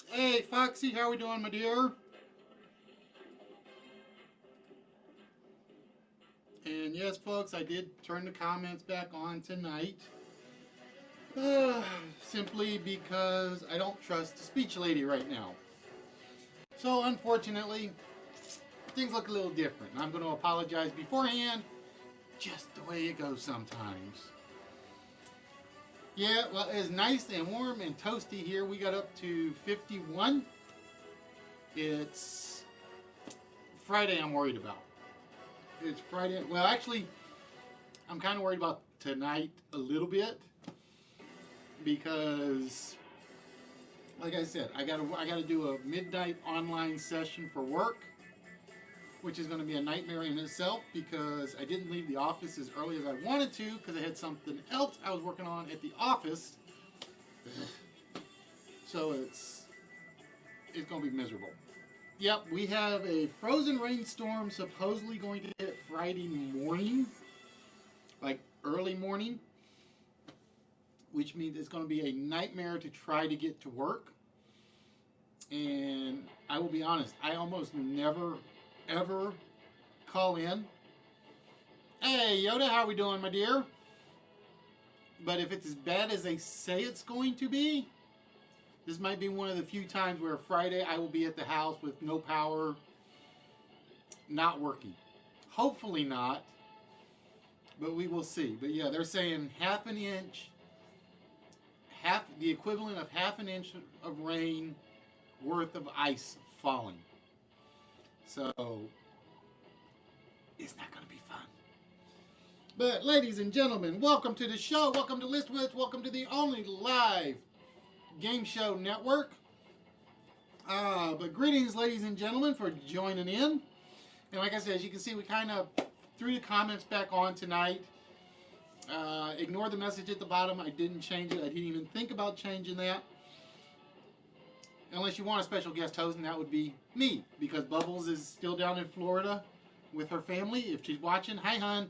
Hey, Foxy, how we doing, my dear? And yes, folks, I did turn the comments back on tonight. Simply because I don't trust the speech lady right now. So, unfortunately, things look a little different. I'm going to apologize beforehand, just the way it goes sometimes. Yeah, well, it's nice and warm and toasty here. We got up to 51. It's Friday I'm worried about. It's Friday. Well, actually, I'm kind of worried about tonight a little bit because, like I said, I gotta do a midnight online session for work, which is going to be a nightmare in itself because I didn't leave the office as early as I wanted to because I had something else I was working on at the office. So it's going to be miserable. Yep, we have a frozen rainstorm supposedly going to hit Friday morning, like early morning, which means it's going to be a nightmare to try to get to work. And I will be honest, I almost never, ever call in. Hey, Yoda, how we doing, my dear? But if it's as bad as they say it's going to be, this might be one of the few times where Friday I will be at the house with no power, not working. Hopefully not, but we will see. But yeah, they're saying half an inch, half the equivalent of half an inch of rain worth of ice falling. So it's not going to be fun. But ladies and gentlemen, welcome to the show. Welcome to List Wits. Welcome to the only live game show network. But greetings, ladies and gentlemen, for joining in. And like I said, as you can see, we kind of threw the comments back on tonight. Ignore the message at the bottom. I didn't change it. I didn't even think about changing that. Unless you want a special guest host, and that would be me. Because Bubbles is still down in Florida with her family. If she's watching, hi, hon.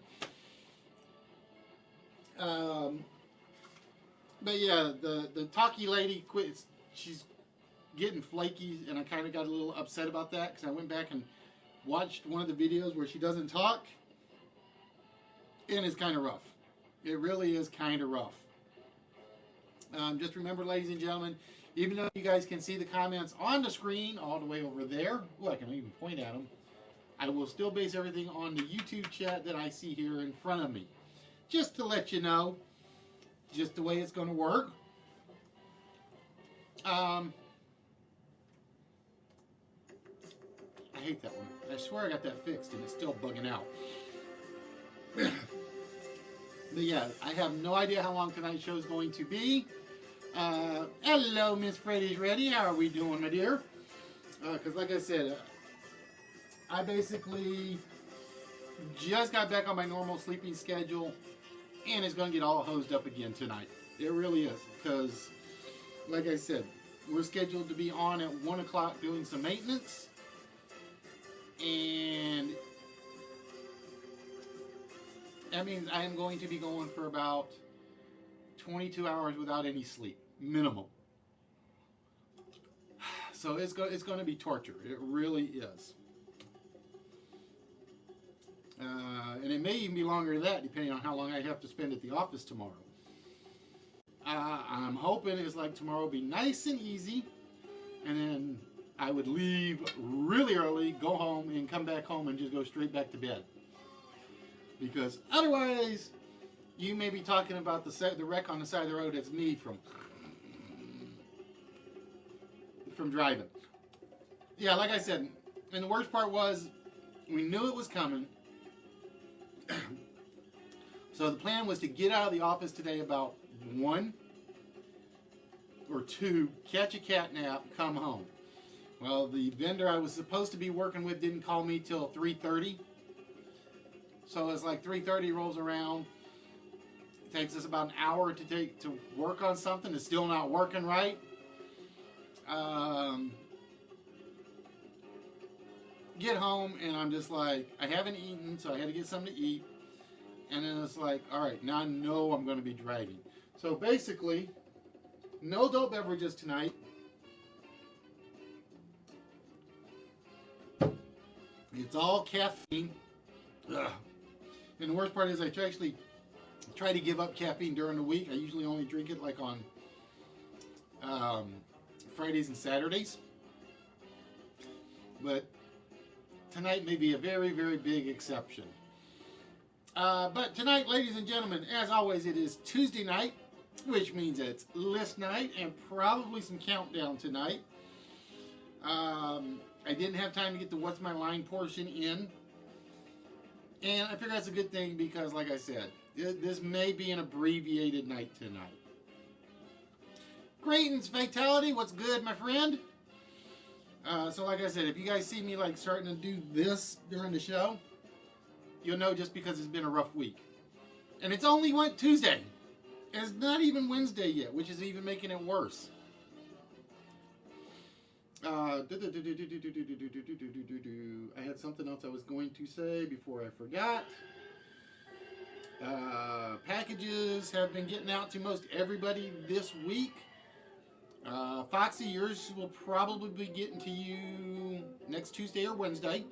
But yeah, the talkie lady quit. She's getting flaky, and I kind of got a little upset about that because I went back and watched one of the videos where she doesn't talk, and it's kind of rough. It really is kind of rough. Just remember, ladies and gentlemen, even though you guys can see the comments on the screen all the way over there, I can even point at them, I will still base everything on the YouTube chat that I see here in front of me. Just to let you know, just the way it's going to work. I hate that one. I swear I got that fixed and it's still bugging out. But yeah, I have no idea how long tonight's show is going to be. Hello, Miss Freddy's Ready. How are we doing, my dear? Because like I said, I basically just got back on my normal sleeping schedule and it's going to get all hosed up again tonight. It really is. Because, like I said, we're scheduled to be on at 1 o'clock doing some maintenance. And that means I am going to be going for about 22 hours without any sleep, minimum. So it's going to be torture. It really is. And it may even be longer than that, depending on how long I have to spend at the office tomorrow. I'm hoping it's like tomorrow will be nice and easy, and then I would leave really early, go home, and come back home and just go straight back to bed. Because otherwise, you may be talking about the wreck on the side of the road. It's me from from driving. Yeah, like I said, and the worst part was we knew it was coming. So the plan was to get out of the office today about 1 or 2, catch a cat nap, come home. Well, the vendor I was supposed to be working with didn't call me till 3:30. So it's like 3:30 rolls around. It takes us about an hour to work on something. It's still not working right. Get home and I'm just like, I haven't eaten, so I had to get something to eat. And then it's like, all right, now I know I'm going to be driving. So basically, no adult beverages tonight. It's all caffeine. Ugh. And the worst part is I actually try to give up caffeine during the week. I usually only drink it like on Fridays and Saturdays. But tonight may be a very, very big exception. But tonight, ladies and gentlemen, as always, it is Tuesday night, which means it's list night and probably some countdown tonight. I didn't have time to get the What's My Line portion in. And I figure that's a good thing because, like I said, this may be an abbreviated night tonight. Greetings, Fatality. What's good, my friend? So like I said, if you guys see me like starting to do this during the show, you'll know just because it's been a rough week. And it's only Tuesday. It's not even Wednesday yet, which is even making it worse. I had something else I was going to say before I forgot. Packages have been getting out to most everybody this week. Foxy, yours will probably be getting to you next Tuesday or Wednesday.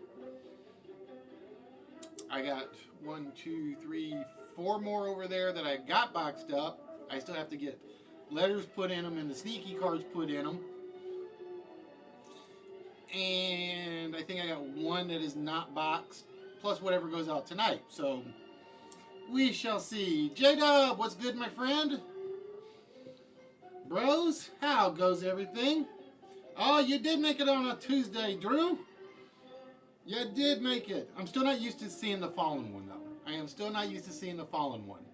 I got 1, 2, 3, 4 more over there that I got boxed up. I still have to get letters put in them and the sneaky cards put in them. And I think I got one that is not boxed, plus whatever goes out tonight. So we shall see. J-Dub, what's good, my friend? Bros, how goes everything? Oh, you did make it on a Tuesday, Drew. You did make it. I'm still not used to seeing the fallen one, though. I am still not used to seeing the fallen one.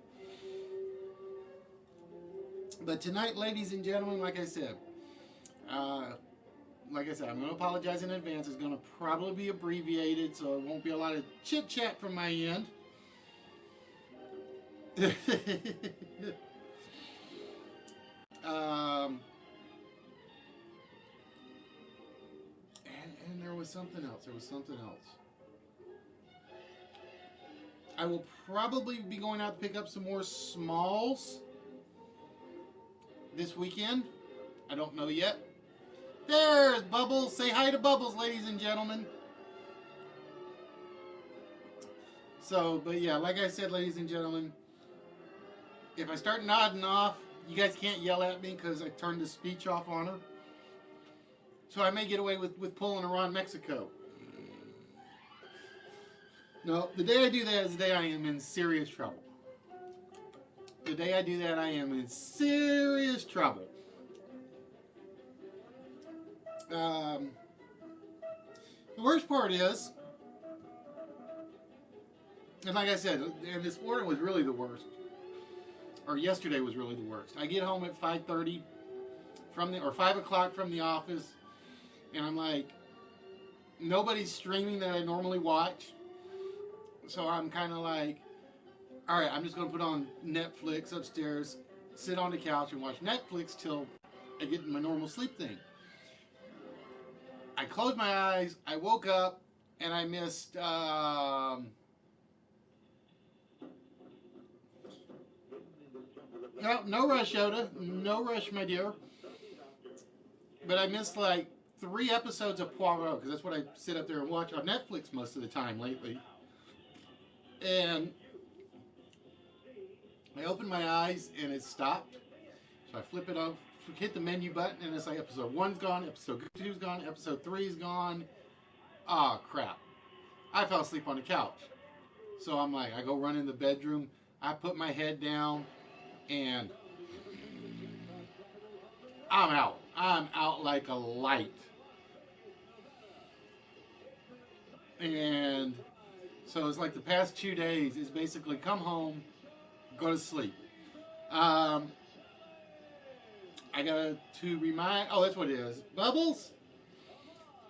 But tonight, ladies and gentlemen, like I said, I'm going to apologize in advance. It's going to probably be abbreviated, so it won't be a lot of chit-chat from my end. And there was something else. I will probably be going out to pick up some more smalls this weekend. I don't know yet. There's Bubbles. Say hi to Bubbles, ladies and gentlemen. So, but yeah, like I said, ladies and gentlemen, if I start nodding off, you guys can't yell at me because I turned the speech off on her. So I may get away with pulling her on Mexico. No, the day I do that is the day I am in serious trouble. The day I do that, I am in serious trouble. The worst part is, and like I said, and this morning was really the worst, or yesterday was really the worst. I get home at 5:30 or 5 o'clock from the office, and I'm like, nobody's streaming that I normally watch, so I'm kind of like, all right, I'm just going to put on Netflix upstairs, sit on the couch and watch Netflix till I get in my normal sleep thing. I closed my eyes, I woke up, and I missed, no rush, Yoda. No rush, my dear. But I missed like 3 episodes of Poirot, because that's what I sit up there and watch on Netflix most of the time lately. And I opened my eyes, and it stopped. So I flip it up, hit the menu button, and it's like episode 1's gone, episode 2's gone, episode 3's gone. Ah, crap. I fell asleep on the couch. So I'm like, I go run in the bedroom, I put my head down, and I'm out. I'm out like a light. And so it's like the past 2 days is basically come home, go to sleep. Um, I got to remind, oh, that's what it is. Bubbles,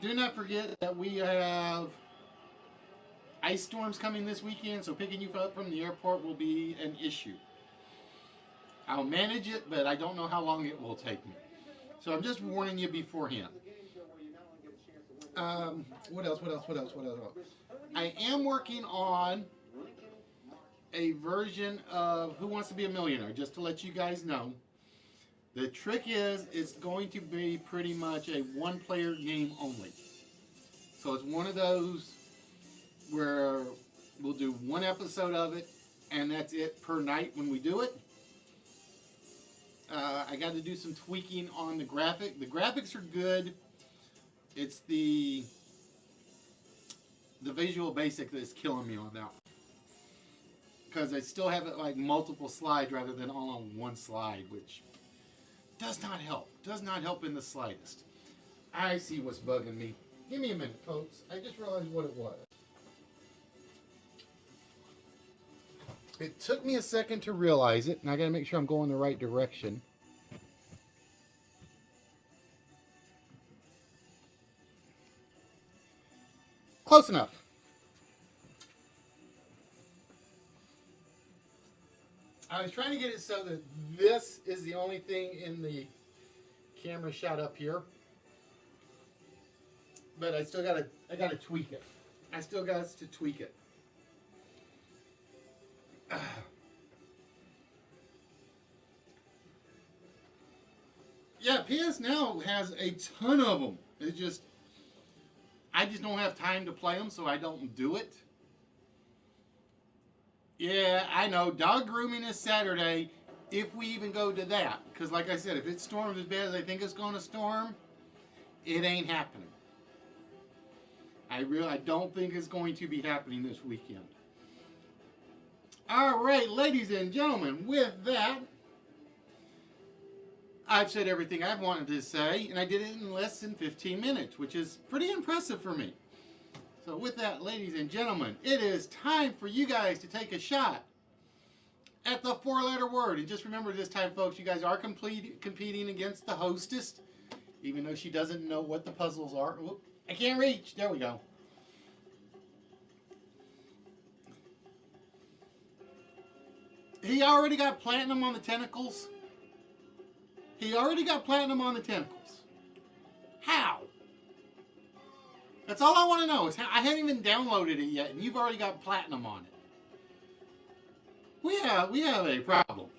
do not forget that we have ice storms coming this weekend, so picking you up from the airport will be an issue. I'll manage it, but I don't know how long it will take me. So I'm just warning you beforehand. What else? What else? What else? What else? I am working on a version of Who Wants to Be a Millionaire, just to let you guys know. The trick is it's going to be pretty much a one-player game only. So it's one of those where we'll do one episode of it, and that's it per night when we do it. I got to do some tweaking on the graphic. The graphics are good. It's the Visual Basic that's killing me on that, because I still have it like multiple slides rather than all on one slide, which does not help. Does not help in the slightest. I see what's bugging me. Give me a minute, folks. I just realized what it was. It took me a second to realize it, and I got to make sure I'm going the right direction. Close enough. I was trying to get it so that this is the only thing in the camera shot up here, but I gotta tweak it. I still got to tweak it. Yeah, PS Now has a ton of them. It's just I just don't have time to play them, so I don't do it. Yeah, I know. Dog grooming is Saturday, if we even go to that. Because, like I said, if it storms as bad as I think it's going to storm, it ain't happening. I don't think it's going to be happening this weekend. All right, ladies and gentlemen, with that, I've said everything I've wanted to say, and I did it in less than 15 minutes, which is pretty impressive for me. So, with that, ladies and gentlemen, it is time for you guys to take a shot at the four-letter word. And just remember this time, folks, you guys are competing against the hostess, even though she doesn't know what the puzzles are. Oop, I can't reach. There we go. He already got platinum on the tentacles. He already got platinum on the tentacles. How? That's all I want to know. Is how, I haven't even downloaded it yet, and you've already got platinum on it. We have a problem.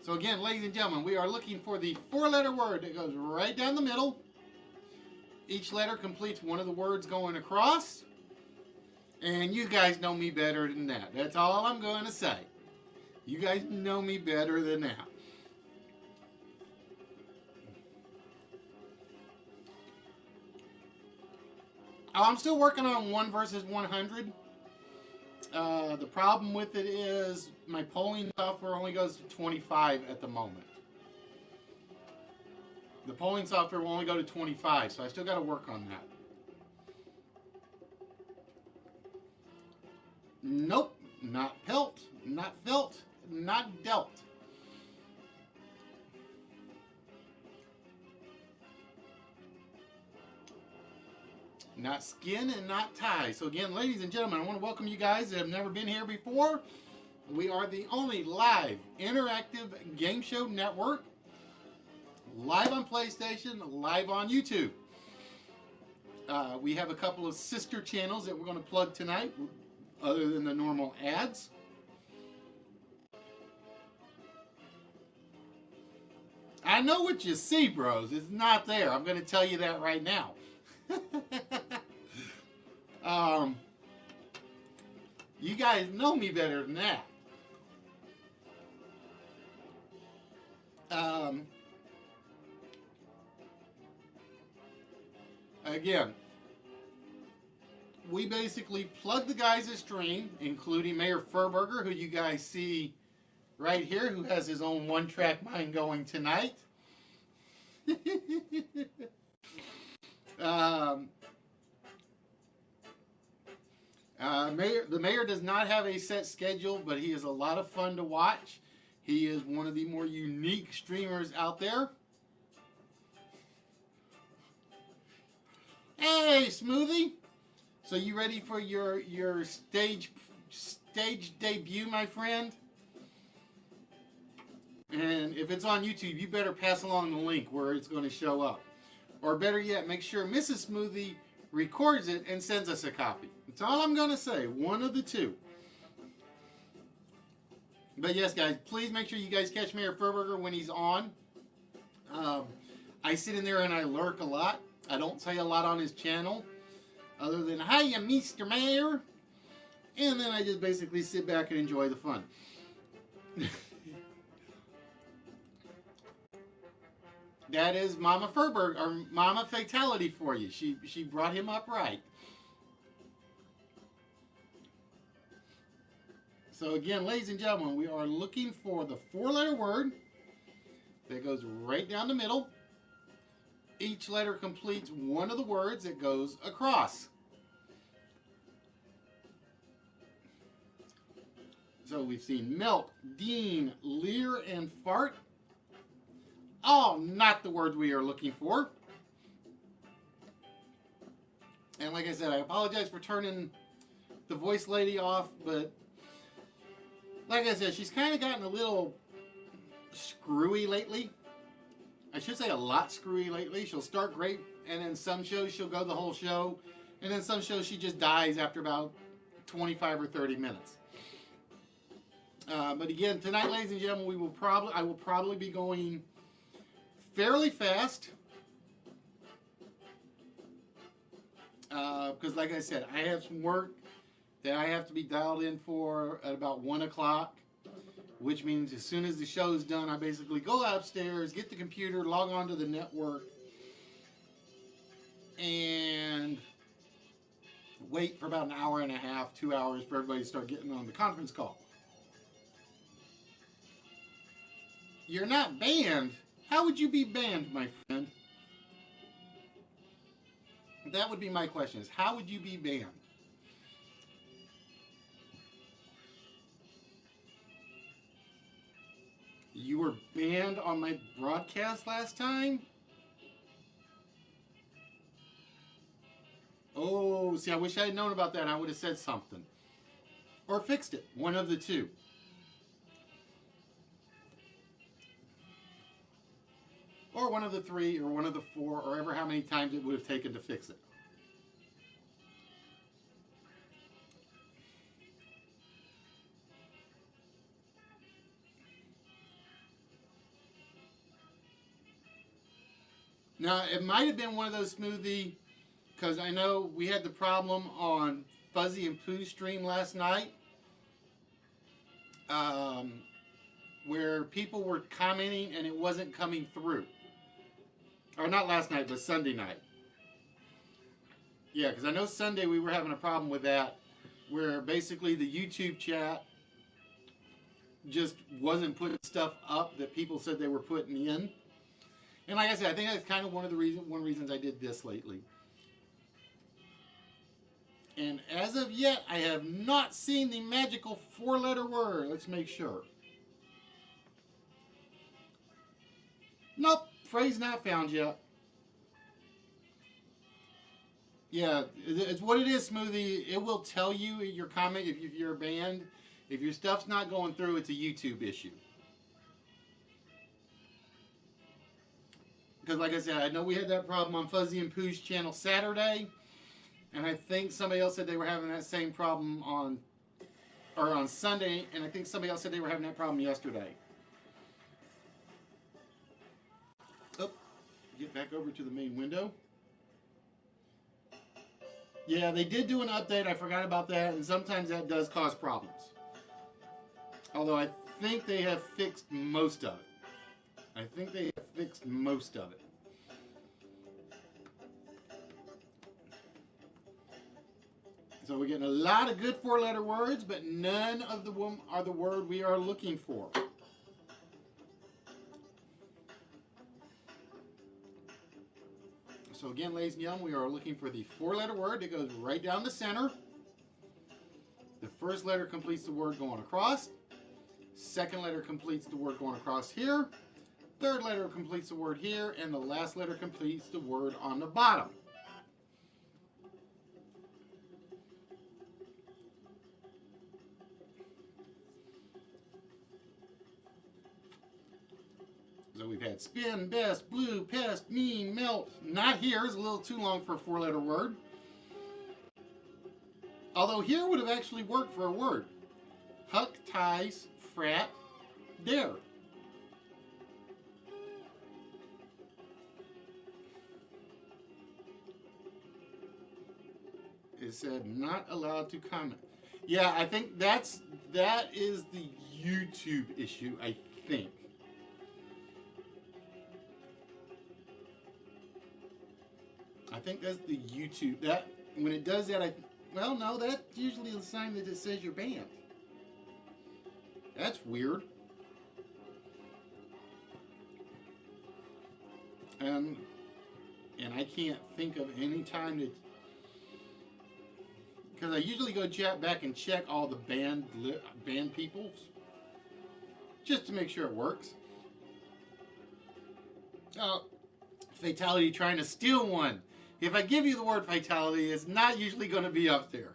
So again, ladies and gentlemen, we are looking for the four-letter word that goes right down the middle. Each letter completes one of the words going across. And you guys know me better than that. That's all I'm going to say. You guys know me better than that. Oh, I'm still working on 1 versus 100. The problem with it is my polling software only goes to 25 at the moment. The polling software will only go to 25, so I still got to work on that. Nope, not pelt, not felt, not dealt. Not skin and not tie. So again, ladies and gentlemen, I want to welcome you guys that have never been here before. We are the only live interactive game show network, live on PlayStation, live on YouTube. We have a couple of sister channels that we're going to plug tonight, other than the normal ads. I know what you see, bros. It's not there. I'm going to tell you that right now. um, you guys know me better than that. Um, again, we basically plug the guys' stream, including Mayor Furburger, who you guys see right here who has his own one-track mind going tonight. um, the mayor does not have a set schedule, but he is a lot of fun to watch. He is one of the more unique streamers out there. Hey, Smoothie! So you ready for your stage debut, my friend? And if it's on YouTube, you better pass along the link where it's going to show up. Or better yet, make sure Mrs. Smoothie records it and sends us a copy. That's all I'm going to say. One of the two. But yes, guys, please make sure you guys catch Mayor Furburger when he's on. I sit in there and I lurk a lot. I don't say a lot on his channel other than, hiya, Mr. Mayor. And then I just basically sit back and enjoy the fun. That is Mama Furburger, or Mama Fatality for you. She brought him up right. So again, ladies and gentlemen, we are looking for the four-letter word that goes right down the middle. Each letter completes one of the words that goes across. So we've seen milk, dean, leer, and fart. All not the words we are looking for. And like I said, I apologize for turning the voice lady off, but like I said, she's kind of gotten a little screwy lately. I should say a lot screwy lately. She'll start great, and then some shows she'll go the whole show, and then some shows she just dies after about 25 or 30 minutes. But again, tonight, ladies and gentlemen, I will probably be going fairly fast. Because like I said, I have some work that I have to be dialed in for at about 1 o'clock, which means as soon as the show is done, I basically go upstairs, get the computer, log on to the network, and wait for about an hour and a half, 2 hours for everybody to start getting on the conference call. You're not banned? How would you be banned, my friend? That would be my question, is how would you be banned? You were banned on my broadcast last time? Oh, see, I wish I had known about that. I would have said something. Or fixed it. One of the two. Or one of the three, or one of the four, or ever how many times it would have taken to fix it. Now, it might have been one of those Smoothie, because I know we had the problem on Fuzzy and Pooh's stream last night, where people were commenting and it wasn't coming through. Or not last night, but Sunday night. Yeah, because I know Sunday we were having a problem with that, where basically the YouTube chat just wasn't putting stuff up that people said they were putting in. And like I said, I think that's kind of one of the reasons I did this lately. And as of yet, I have not seen the magical four-letter word. Let's make sure. Nope, phrase not found yet. Yeah, it's what it is, Smoothie. It will tell you your comment if you're banned. If your stuff's not going through, it's a YouTube issue. Because like I said, I know we had that problem on Fuzzy and Pooh's channel Saturday. And I think somebody else said they were having that same problem on Sunday. And I think somebody else said they were having that problem yesterday. Oh, get back over to the main window. Yeah, they did do an update. I forgot about that. And sometimes that does cause problems. Although I think they have fixed most of it. So we're getting a lot of good four-letter words, but none of them are the word we are looking for. So again, ladies and gentlemen, we are looking for the four-letter word that goes right down the center. The first letter completes the word going across. Second letter completes the word going across here. Third letter completes the word here. And the last letter completes the word on the bottom. So we've had spin, best, blue, pest, mean, melt. Not here is a little too long for a four-letter word. Although here would have actually worked for a word. Huck, ties, frat, dare. It said not allowed to comment. Yeah, I think that is the YouTube issue, I think. I think that's the YouTube. That when it does that, well, no, that's usually a sign that it says you're banned. That's weird. And I can't think of any time that, because I usually go back and check all the banned peoples just to make sure it works. Oh, fatality trying to steal one. If I give you the word fatality, it's not usually going to be up there.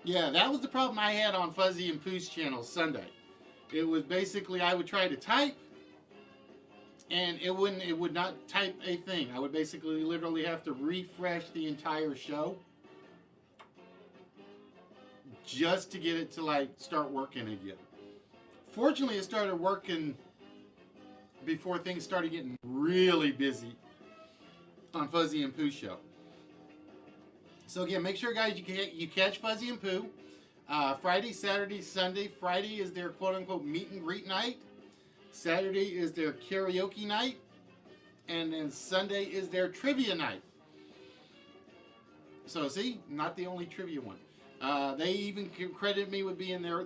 Yeah, that was the problem I had on Fuzzy and Pooh's channel Sunday. It was basically I would try to type, and it would not type a thing. I would basically literally have to refresh the entire show just to get it to like start working again. Fortunately, it started working before things started getting really busy on Fuzzy and Pooh's show. So again, make sure, guys, you catch Fuzzy and Pooh. Friday, Saturday, Sunday. Friday is their quote-unquote meet and greet night. Saturday is their karaoke night. And then Sunday is their trivia night. So see, not the only trivia one. They even credit me with being their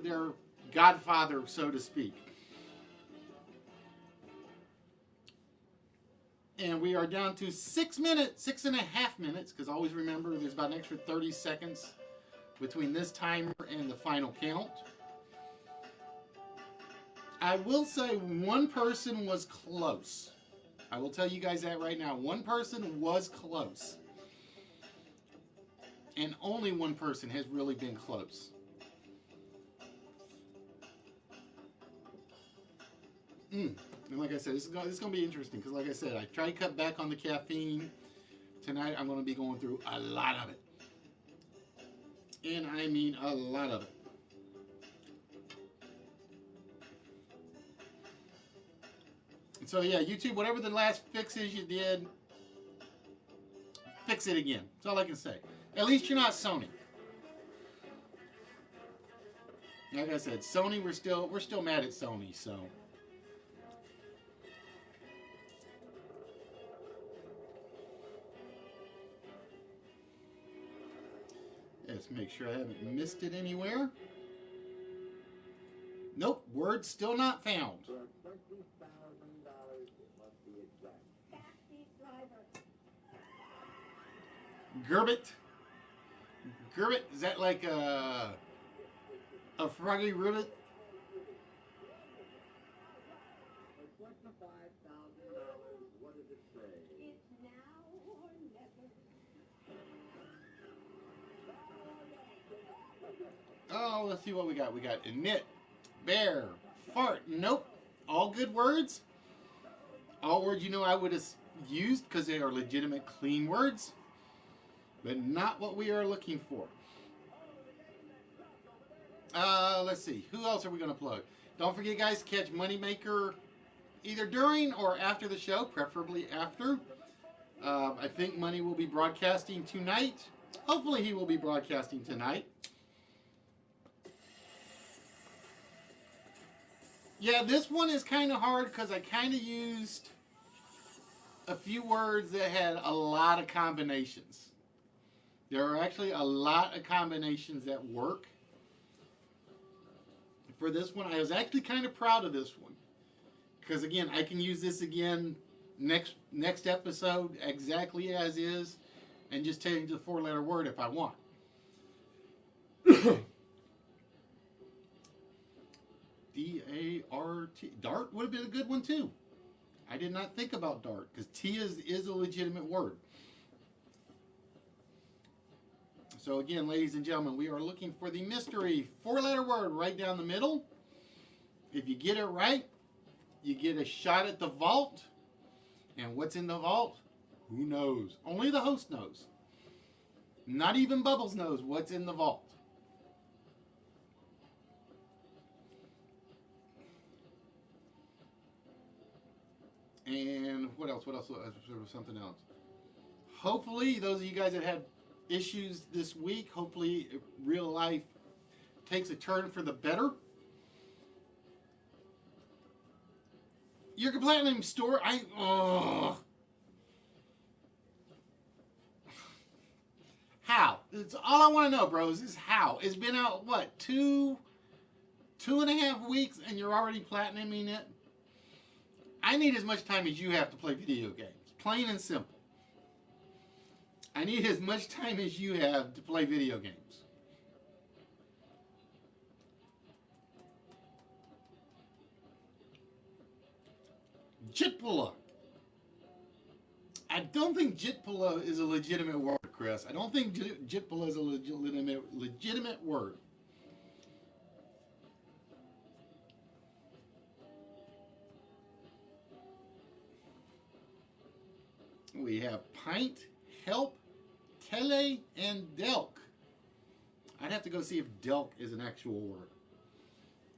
godfather, so to speak. And we are down to 6 minutes, 6.5 minutes, because always remember there's about an extra 30 seconds between this timer and the final count. I will say one person was close. I will tell you guys that right now. One person was close. And only one person has really been close. And like I said, this is going to be interesting because, like I said, I try to cut back on the caffeine. Tonight, I'm going to be going through a lot of it. And I mean a lot of it. So, yeah, YouTube, whatever the last fixes you did, fix it again. That's all I can say. At least you're not Sony. Like I said, Sony, we're still mad at Sony, so. Let's make sure I haven't missed it anywhere. Nope, word still not found. Gerbit. Gerbit, is that like a froggy ribbit? Oh, let's see what we got. We got knit, bear, fart. Nope. All good words. All words you know I would have used because they are legitimate, clean words, but not what we are looking for. Let's see. Who else are we going to plug? Don't forget, guys, to catch Moneymaker either during or after the show, preferably after. I think Money will be broadcasting tonight. Hopefully he will be broadcasting tonight. Yeah, this one is kind of hard because I kind of used a few words that had a lot of combinations. There are actually a lot of combinations that work. for this one. I was actually kind of proud of this one because again, I can use this again next episode exactly as is, and just change the 4-letter word if I want. D-A-R-T. Dart would have been a good one too. I did not think about dart because T is a legitimate word. So again, ladies and gentlemen, we are looking for the mystery 4-letter word right down the middle. If you get it right, you get a shot at the vault. And what's in the vault? Who knows? Only the host knows. Not even Bubbles knows what's in the vault. And what else? There was something else. Hopefully, those of you guys that had issues this week, hopefully real life takes a turn for the better. Your platinum store, how? It's all I want to know, bros, is how. It's been out, what, two and a half weeks, and you're already platinuming it? I need as much time as you have to play video games. Plain and simple. I need as much time as you have to play video games. Jitpula. I don't think Jitpula is a legitimate word, Chris. I don't think Jitpula is a legitimate word. We have pint, help, tele, and delk. I'd have to go see if delk is an actual word.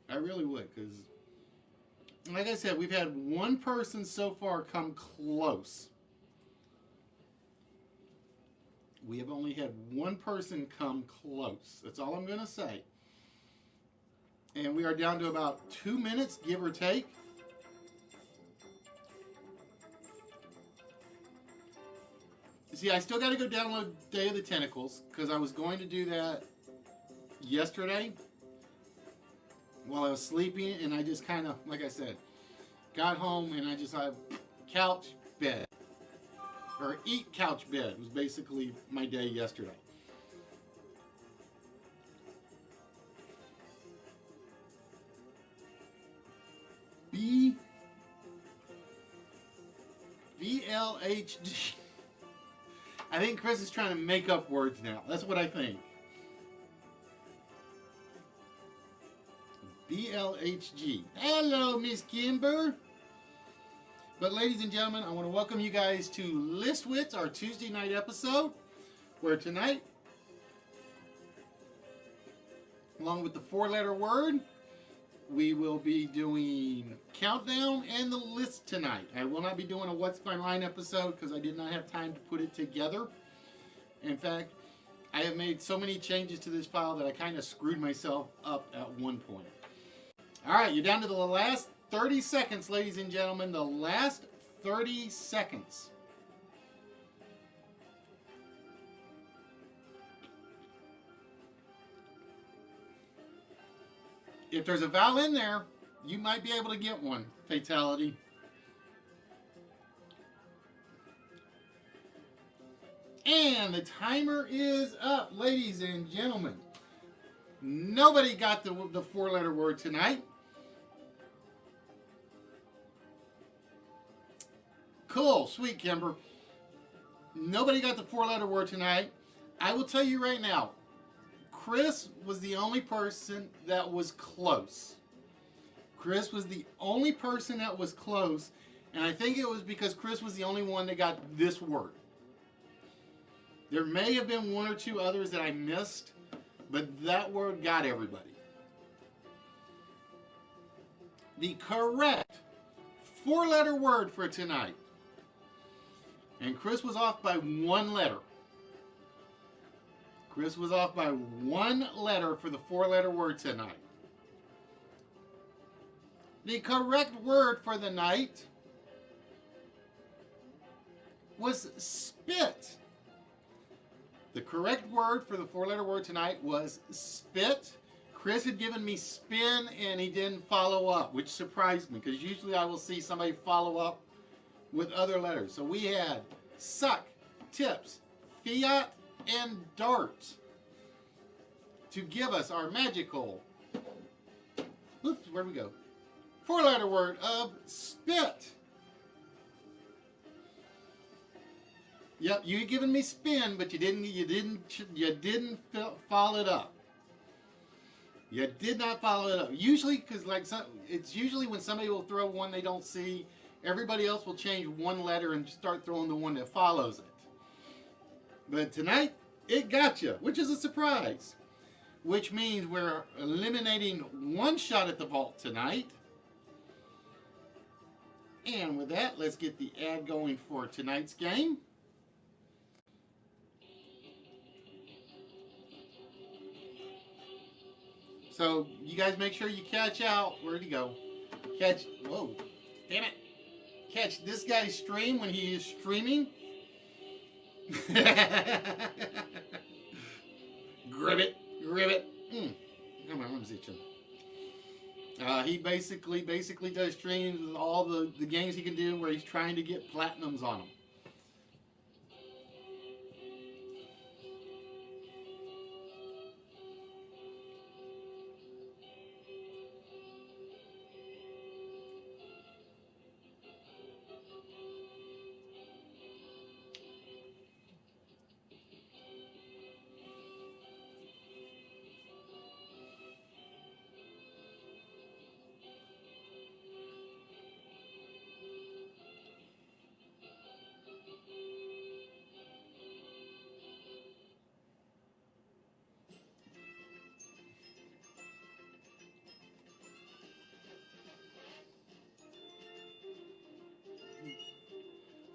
I really would, because, like I said, we've had one person so far come close. We have only had one person come close. That's all I'm going to say. And we are down to about 2 minutes, give or take. See, I still got to go download Day of the Tentacles because I was going to do that yesterday while I was sleeping, and I just kind of, like I said, got home and I just couch, bed. Or eat, couch, bed was basically my day yesterday. BLHG. I think Chris is trying to make up words now. That's what I think. BLHG. Hello, Miss Kimber. But ladies and gentlemen, I want to welcome you guys to List Wits, our Tuesday night episode, where tonight, along with the 4-letter word, we will be doing countdown and the list tonight. I will not be doing a What's My Line episode because I did not have time to put it together. In fact, I have made so many changes to this file that I kind of screwed myself up at one point. All right, you're down to the last 30 seconds, ladies and gentlemen. The last 30 seconds. If there's a vowel in there, you might be able to get one. Fatality. And the timer is up, ladies and gentlemen. Nobody got the 4-letter word tonight. Cool, sweet, Kimber. Nobody got the 4-letter word tonight. I will tell you right now, Chris was the only person that was close. Chris was the only person that was close, and I think it was because Chris was the only one that got this word. There may have been one or two others that I missed, but that word got everybody. The correct 4-letter word for tonight. And Chris was off by 1 letter. Chris was off by 1 letter for the 4-letter word tonight. The correct word for the night was spit. The correct word for the 4-letter word tonight was spit. Chris had given me spin and he didn't follow up, which surprised me because usually I will see somebody follow up with other letters. So we had suck, tips, fiat, and dart to give us our magical, oops, where'd we go? 4-letter word of spit. Yep, you had given me spin, but you didn't follow it up. You did not follow it up. Usually, because it's usually when somebody will throw one they don't see, everybody else will change one letter and start throwing the one that follows it. But tonight, it got you, which is a surprise. Which means we're eliminating one shot at the vault tonight. And with that, let's get the ad going for tonight's game. So you guys make sure you catch out. Where'd he go? Catch. Whoa. Damn it. Catch this guy's stream when he is streaming. Grab it. Grab it. Come on, I'm itching. He basically does streams with all the games he can do where he's trying to get platinums on them.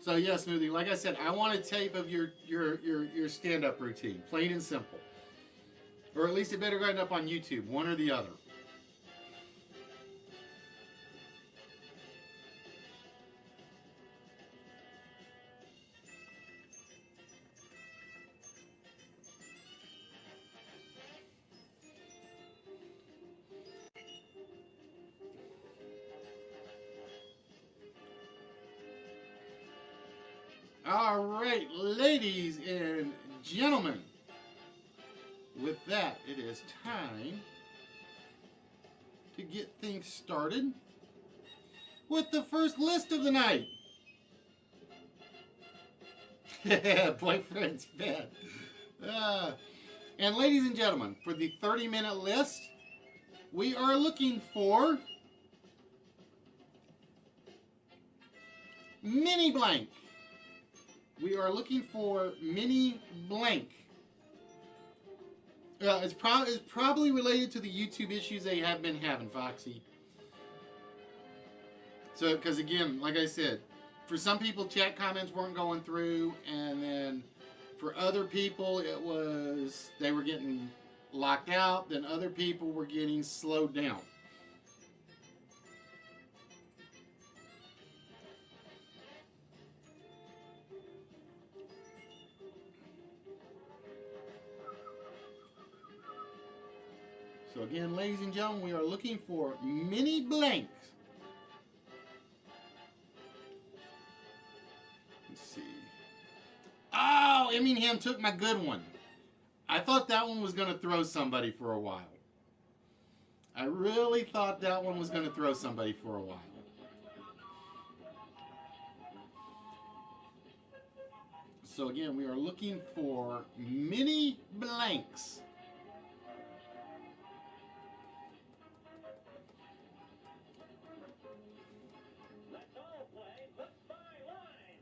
So yeah, Smoothie. Like I said, I want a tape of your stand-up routine, plain and simple, or at least it better go up on YouTube, one or the other. All right, ladies and gentlemen. With that, it is time to get things started with the first list of the night. Boyfriend's bed. And ladies and gentlemen, for the 30-minute list, we are looking for mini blank. We are looking for mini blank. It's probably related to the YouTube issues they have been having, Foxy. So, because again, like I said, for some people, chat comments weren't going through, and then for other people, they were getting locked out. Then other people were getting slowed down. So again, ladies and gentlemen, we are looking for mini blanks. Let's see. Oh, Emmingham took my good one. I thought that one was going to throw somebody for a while. I really thought that one was going to throw somebody for a while. So again, we are looking for mini blanks.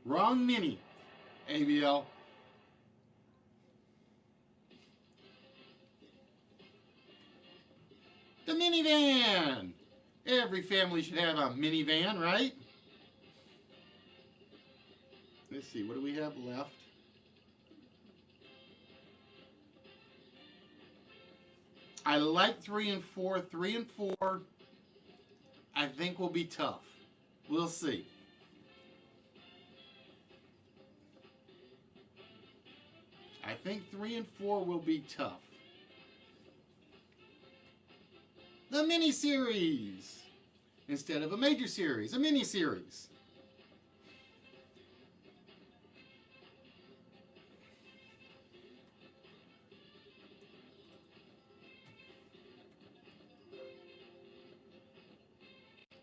Wrong mini, ABL. The minivan. Every family should have a minivan, right? Let's see, what do we have left? I like 3 and 4. 3 and 4, I think will be tough. We'll see. I think 3 and 4 will be tough. a mini-series. Instead of a major series, a mini-series.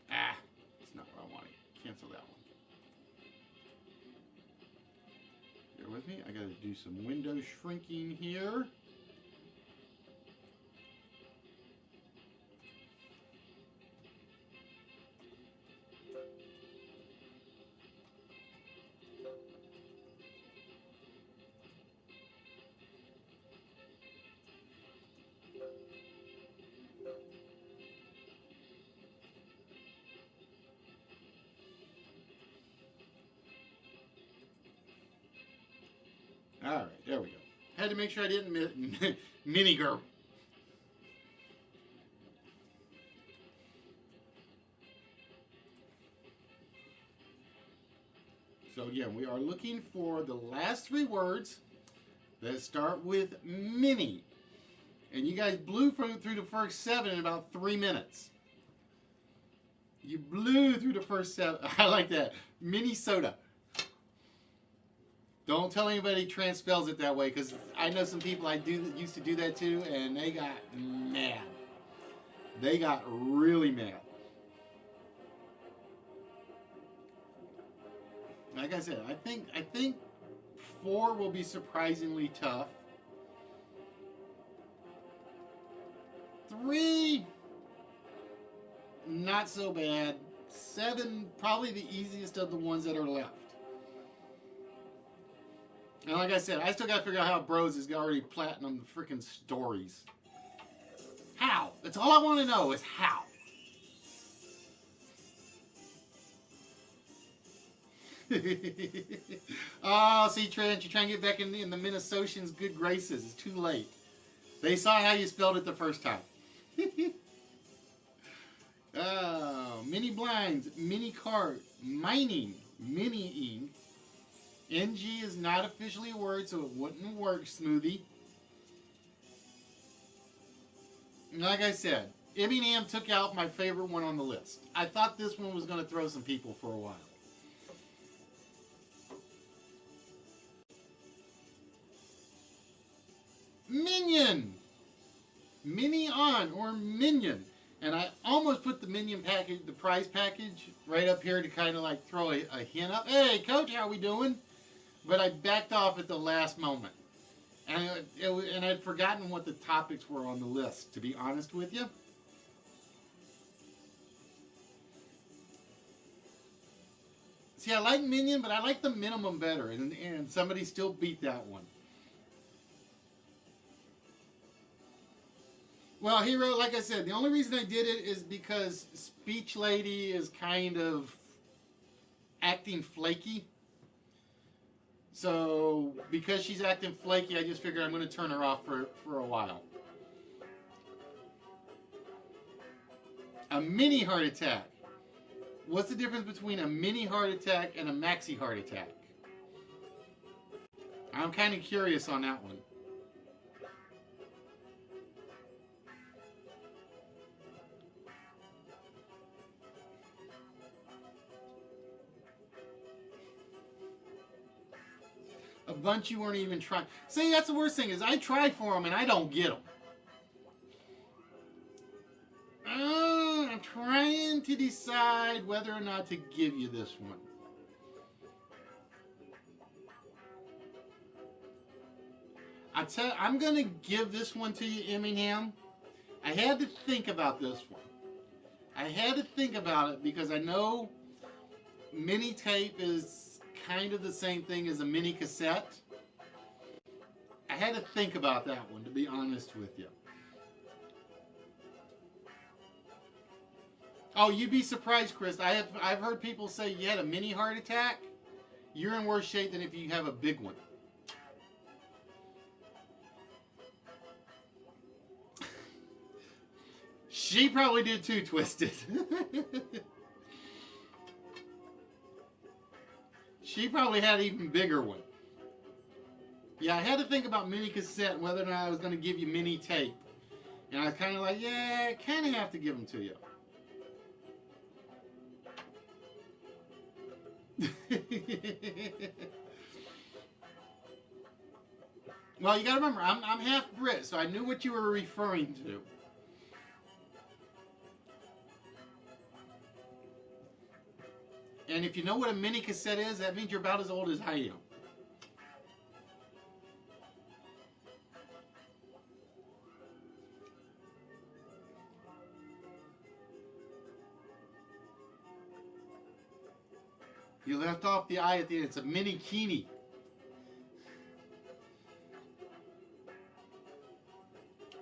Ah, that's not what I wanted. Cancel that one. Bear with me. I got to do some window shrinking here. All right, there we go. Had to make sure I didn't mini GURP. So again, we are looking for the last three words that start with mini. And you guys blew through the first 7 in about 3 minutes. You blew through the first 7. I like that. Minnesota. Don't tell anybody transspells it that way, because I know some people used to do that too, and they got mad. They got really mad. Like I said, I think 4 will be surprisingly tough. 3, not so bad. 7, probably the easiest of the ones that are left. And like I said, I still got to figure out how Bros is already platinum the freaking stories. How? That's all I want to know is how. Oh, see, Trent, you're trying to get back in the Minnesotans' good graces. It's too late. They saw how you spelled it the first time. Oh, mini blinds, mini cart, mining, mini-ing. NG is not officially a word, so it wouldn't work, Smoothie. Like I said, Eminem took out my favorite one on the list. I thought this one was going to throw some people for a while. Minion! Mini on or minion. And I almost put the minion package, the prize package, right up here to kind of like throw a hint up. Hey, coach, how we doing? But I backed off at the last moment. And I'd forgotten what the topics were on the list, to be honest with you. See, I like Minion, but I like the minimum better. And somebody still beat that one. Well, Hero, like I said, the only reason I did it is because Speech Lady is kind of acting flaky. So, because she's acting flaky, I just figured I'm going to turn her off for a while. A mini heart attack. What's the difference between a mini heart attack and a maxi heart attack? I'm kind of curious on that one. A bunch you weren't even trying. See, that's the worst thing is I try for them and I don't get them. I'm trying to decide whether or not to give you this one. I'm going to give this one to you, Eminem. I had to think about this one. I had to think about it because I know mini tape is kind of the same thing as a mini cassette. I had to think about that one, to be honest with you. Oh, you'd be surprised, Chris. I've heard people say you had a mini heart attack. You're in worse shape than if you have a big one. She probably did too, Twisted. She probably had an even bigger one. Yeah, I had to think about mini cassette and whether or not I was going to give you mini tape. And I was kind of like, yeah, I kind of have to give them to you. Well, you got to remember, I'm half Brit, so I knew what you were referring to. And if you know what a mini cassette is, that means you're about as old as I am. You left off the I at the end. It's a mini kini.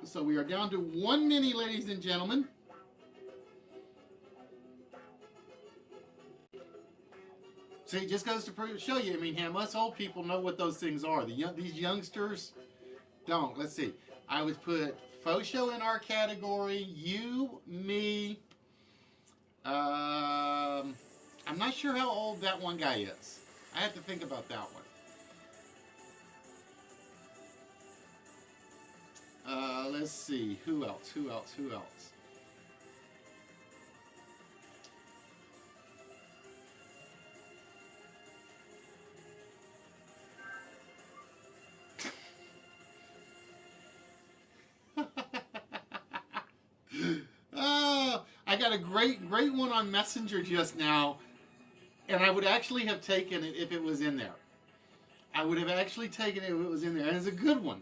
So we are down to one mini, ladies and gentlemen. See, it just goes to show you. I mean, us old people know what those things are. These youngsters don't. Let's see. I would put faux show in our category. You, me. I'm not sure how old that one guy is. I have to think about that one. Let's see. Who else? Who else? Who else? I got a great one on Messenger just now, and I would actually have taken it if it was in there. I would have actually taken it if it was in there, and it's a good one.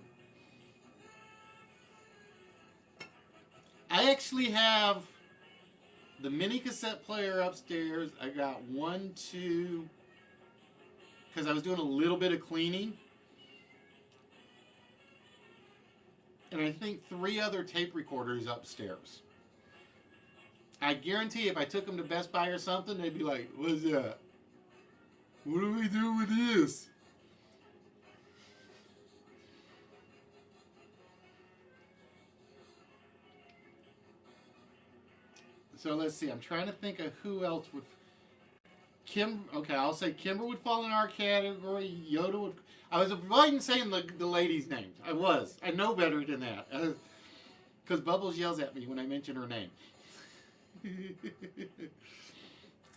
I actually have the mini cassette player upstairs. I got one, two, because I was doing a little bit of cleaning, and I think three other tape recorders upstairs. I guarantee if I took them to Best Buy or something, they'd be like, "What's that? What do we do with this?" So let's see. I'm trying to think of who else would. Okay, I'll say Kimber would fall in our category. Yoda would. I was avoiding saying the ladies' names. I was. I know better than that. Because Bubbles yells at me when I mention her name.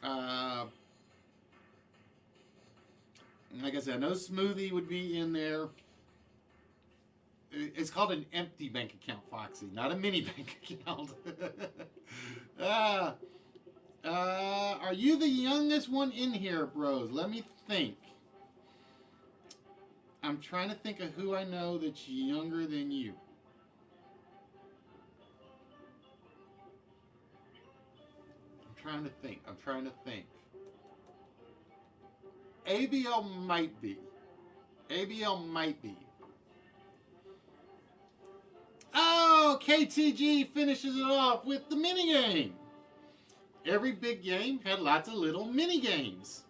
uh, like I said, no Smoothie would be in there. It's called an empty bank account, Foxy, not a mini bank account. uh, are you the youngest one in here, bros? Let me think. I'm trying to think of who I know that's younger than you. I'm trying to think. I'm trying to think. ABL might be. ABL might be. Oh, KTG finishes it off with the mini game. Every big game had lots of little mini games.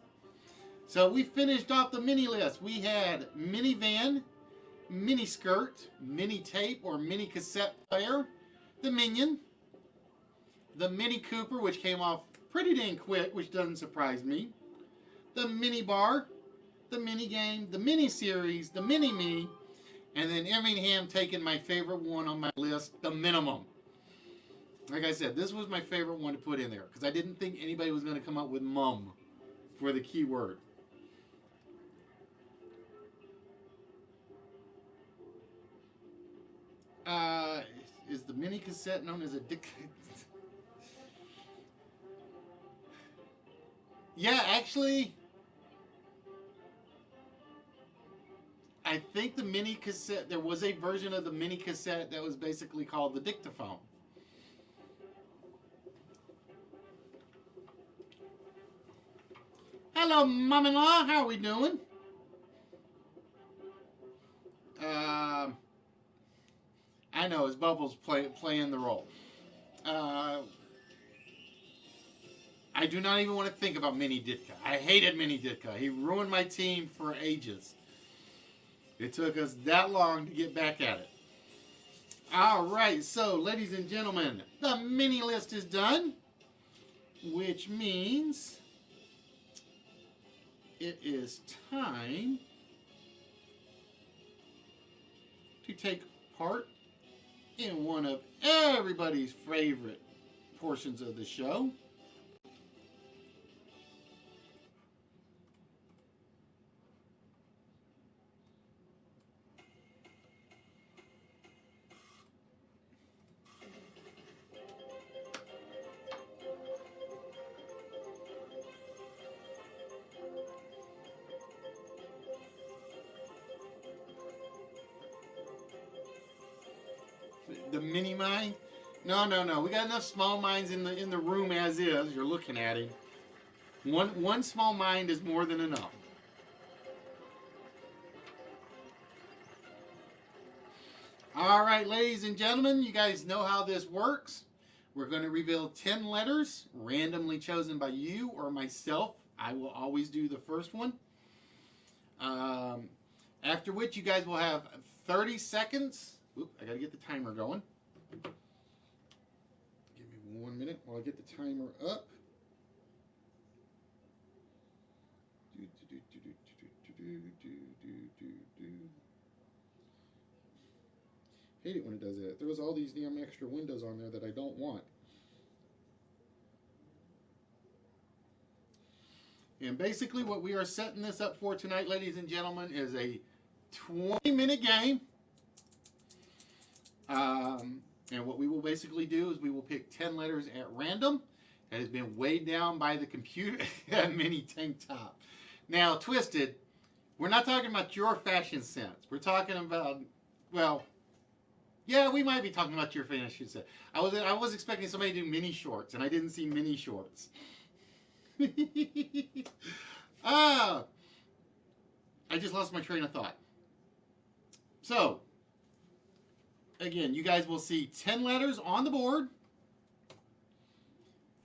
So we finished off the mini list. We had minivan, mini skirt, mini tape or mini cassette player, the Minion, the Mini Cooper, which came off pretty dang quick, which doesn't surprise me, the mini bar, the mini game, the mini series, the mini me, and then Emmingham taking my favorite one on my list, the minimum. Like I said, this was my favorite one to put in there because I didn't think anybody was going to come up with mum for the keyword. Uh, is the mini cassette known as a dick? Yeah, actually, I think the mini cassette, there was a version of the mini cassette that was basically called the dictaphone. Hello, mom-in-law. How are we doing? Um, I know, it's Bubbles playing the role. Uh, I do not even want to think about Mini Ditka. I hated Mini Ditka. He ruined my team for ages. It took us that long to get back at it. All right, so ladies and gentlemen, the mini list is done, which means it is time to take part in one of everybody's favorite portions of the show. The mini mind. No, no, no. We got enough small minds in the room as is. You're looking at him. One small mind is more than enough. All right, ladies and gentlemen, you guys know how this works. We're going to reveal 10 letters randomly chosen by you or myself. I will always do the first one. Um, After which you guys will have 30 seconds. Oop, I got to get the timer going. Give me 1 minute while I get the timer up. Hate it when it does that. It throws all these damn extra windows on there that I don't want. And basically what we are setting this up for tonight, ladies and gentlemen, is a 20-minute game. And what we will basically do is we will pick 10 letters at random. That has been weighed down by the computer mini tank top. Now, Twisted, we're not talking about your fashion sense. We're talking about, well, yeah, we might be talking about your fashion sense. I was expecting somebody to do mini shorts, and I didn't see mini shorts. Ah, I just lost my train of thought. So, again, you guys will see 10 letters on the board.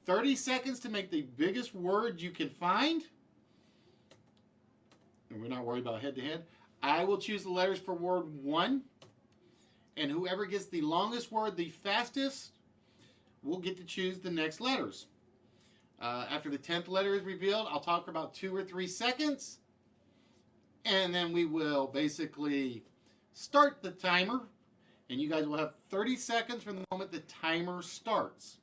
30 seconds to make the biggest word you can find. And we're not worried about head-to-head. I will choose the letters for word 1. And whoever gets the longest word the fastest will get to choose the next letters. After the 10th letter is revealed, I'll talk for about 2 or 3 seconds. And then we will basically start the timer. And you guys will have 30 seconds from the moment the timer starts.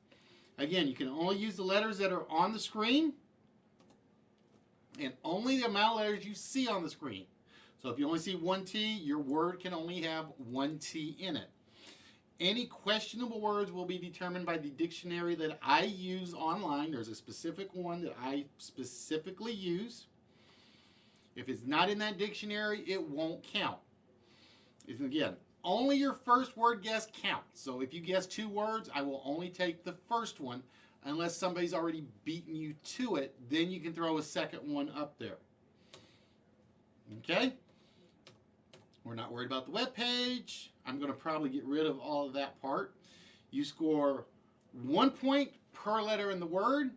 Again, you can only use the letters that are on the screen. And only the amount of letters you see on the screen. So if you only see one T, your word can only have one T in it. Any questionable words will be determined by the dictionary that I use online. There's a specific one that I specifically use. If it's not in that dictionary, it won't count. Again, only your first word guess counts. So if you guess 2 words, I will only take the first one. Unless somebody's already beaten you to it, then you can throw a second one up there. Okay? We're not worried about the web page. I'm going to probably get rid of all of that part. You score 1 point per letter in the word.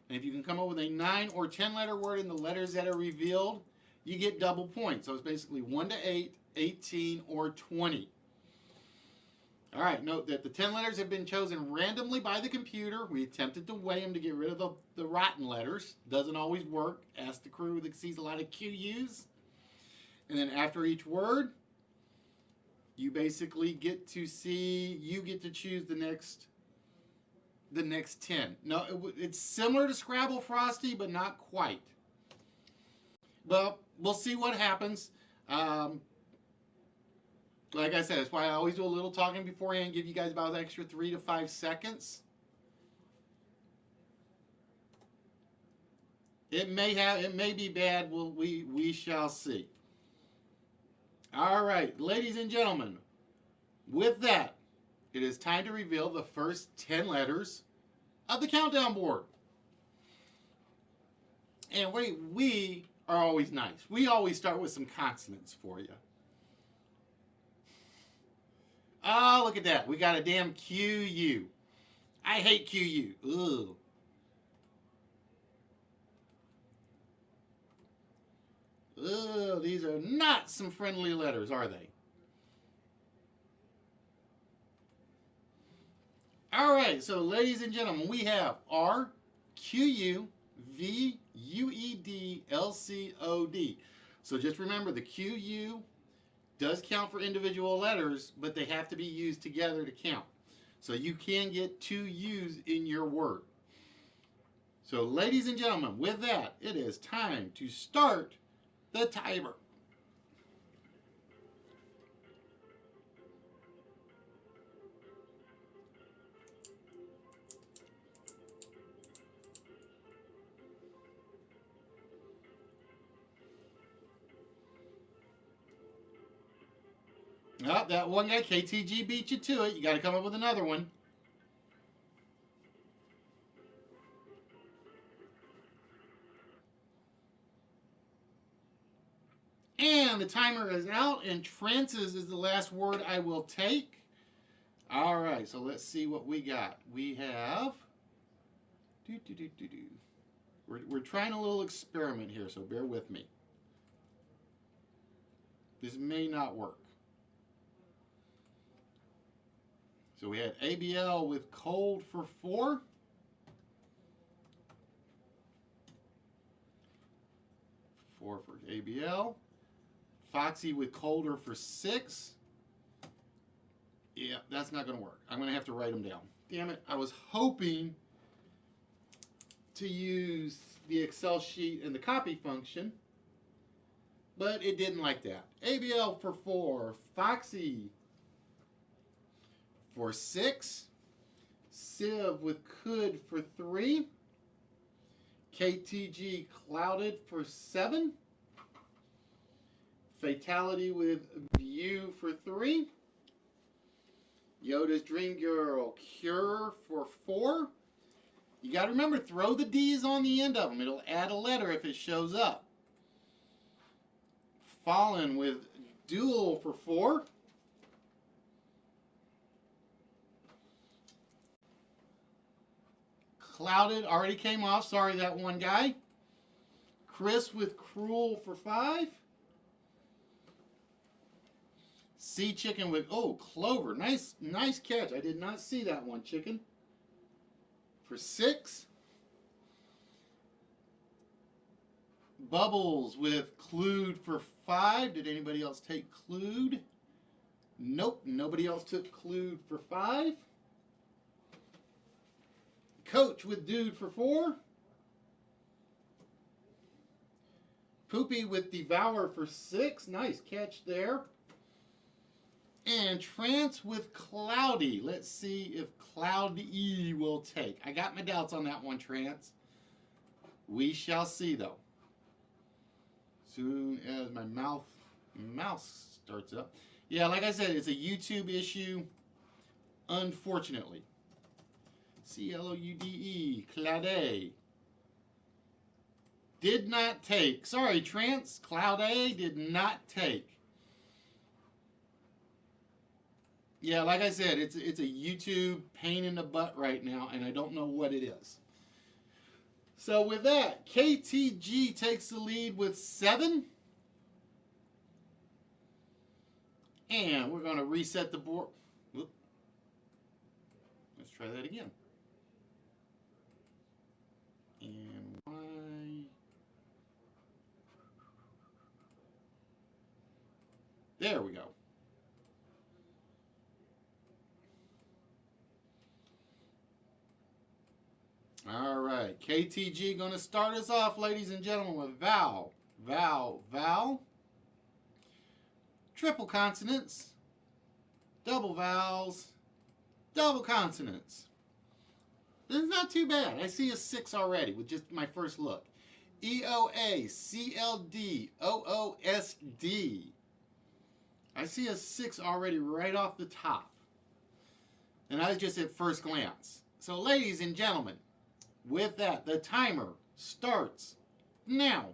And if you can come up with a 9 or 10 letter word in the letters that are revealed, you get double points. So it's basically 1 to 8, 18, or 20. All right, note that the 10 letters have been chosen randomly by the computer. We attempted to weigh them to get rid of the rotten letters. Doesn't always work. Ask the crew that sees a lot of QUs. And then after each word, you basically get to choose the next 10. No, it's similar to Scrabble Frosty, but not quite. But we'll see what happens. Like I said, that's why I always do a little talking beforehand, give you guys about an extra 3 to 5 seconds. It may be bad. We shall see. All right, ladies and gentlemen, with that, it is time to reveal the first 10 letters of the countdown board. And we are always nice. We always start with some consonants for you. Oh, look at that. We got a damn QU. I hate QU. Ugh. Ugh, these are not some friendly letters, are they? All right, so ladies and gentlemen, we have R, Q, U, V, U, E, D, L, C, O, D. So just remember the Q, U, Does count for individual letters, but they have to be used together to count. So you can get 2 U's in your word. So ladies and gentlemen, with that, it is time to start the timer. Oh, that one guy, KTG, beat you to it. You got to come up with another one. And the timer is out, and trances is the last word I will take. All right, so let's see what we got. We have... We're trying a little experiment here, so bear with me. This may not work. So we had ABL with cold for 4. Four for ABL. Foxy with colder for 6. Yeah, that's not going to work. I'm going to have to write them down. Damn it. I was hoping to use the Excel sheet and the copy function, but it didn't like that. ABL for 4. Foxy for 6. Civ with could for 3. KTG clouded for 7. Fatality with view for 3. Yoda's Dream Girl cure for 4. You got to remember, throw the D's on the end of them. It'll add a letter if it shows up. Fallen with duel for 4. Clouded already came off. Sorry, that one guy. Chris with cruel for 5. Sea Chicken with, oh, Clover. Nice catch. I did not see that one, Chicken. For 6. Bubbles with Clued for 5. Did anybody else take Clued? Nope, nobody else took Clued for 5. Coach with Dude for 4. Poopy with Devour for 6. Nice catch there. And Trance with Cloudy. Let's see if Cloudy will take. I got my doubts on that one, Trance. We shall see, though. Soon as my mouse starts up. Yeah, like I said, it's a YouTube issue, unfortunately. Cloude. Claude. Did not take. Sorry, Trance. Claude did not take. Yeah, like I said, it's a YouTube pain in the butt right now, and I don't know what it is. So with that, KTG takes the lead with 7. And we're going to reset the board. Whoop. Let's try that again. And why? There we go. All right, KTG going to start us off, ladies and gentlemen, with vowel, vowel, vowel, triple consonants, double vowels, double consonants. This is not too bad. I see a 6 already with just my first look. EOA, CLD, OOSD. I see a 6 already right off the top. And that was just at first glance. So, ladies and gentlemen, with that, the timer starts now.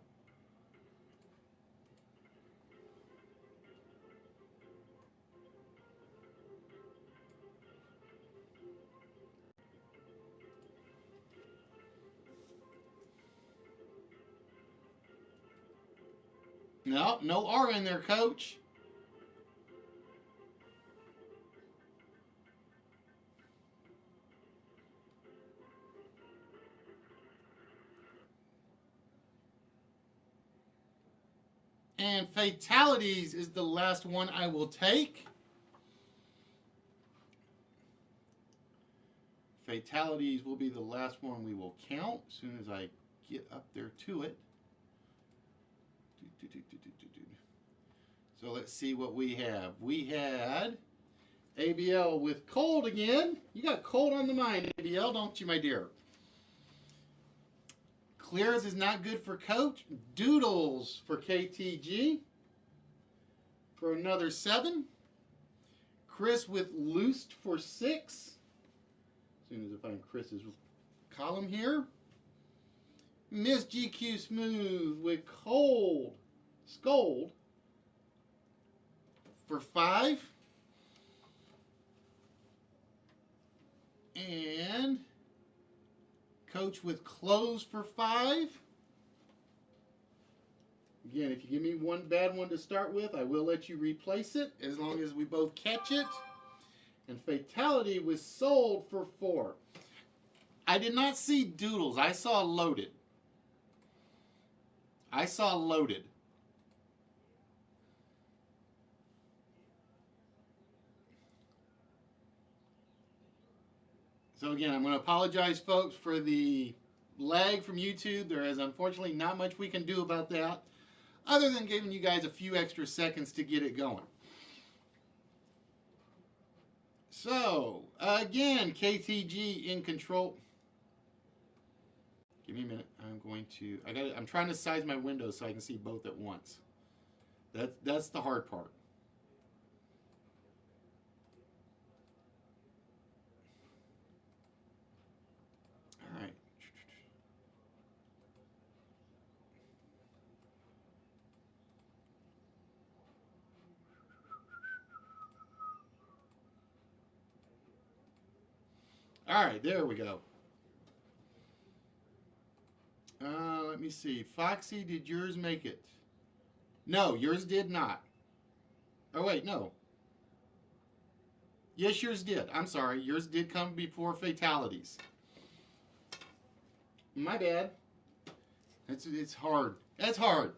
No, no R in there, coach. And fatalities is the last one I will take. Fatalities will be the last one we will count as soon as I get up there to it. So let's see what we have. We had ABL with cold again. You got cold on the mind, ABL, don't you, my dear? Clears is not good for Coach. Doodles for KTG for another 7. Chris with loosed for 6. As soon as I find Chris's column here. Miss GQ Smooth with cold, scold for 5. And Coach with close for 5. Again, if you give me one bad one to start with, I will let you replace it as long as we both catch it. And fatality was sold for 4. I did not see doodles. I saw loaded. I saw loaded. So again, I'm going to apologize, folks, for the lag from YouTube. There is unfortunately not much we can do about that, other than giving you guys a few extra seconds to get it going. So, again, KTG in control. Give me a minute. I'm trying to size my window so I can see both at once. That's the hard part. All right. All right, there we go. Let me see. Foxy, did yours make it? No, yours did not. Oh, wait, no. Yes, yours did. I'm sorry. Yours did come before fatalities. My bad. It's hard. That's hard.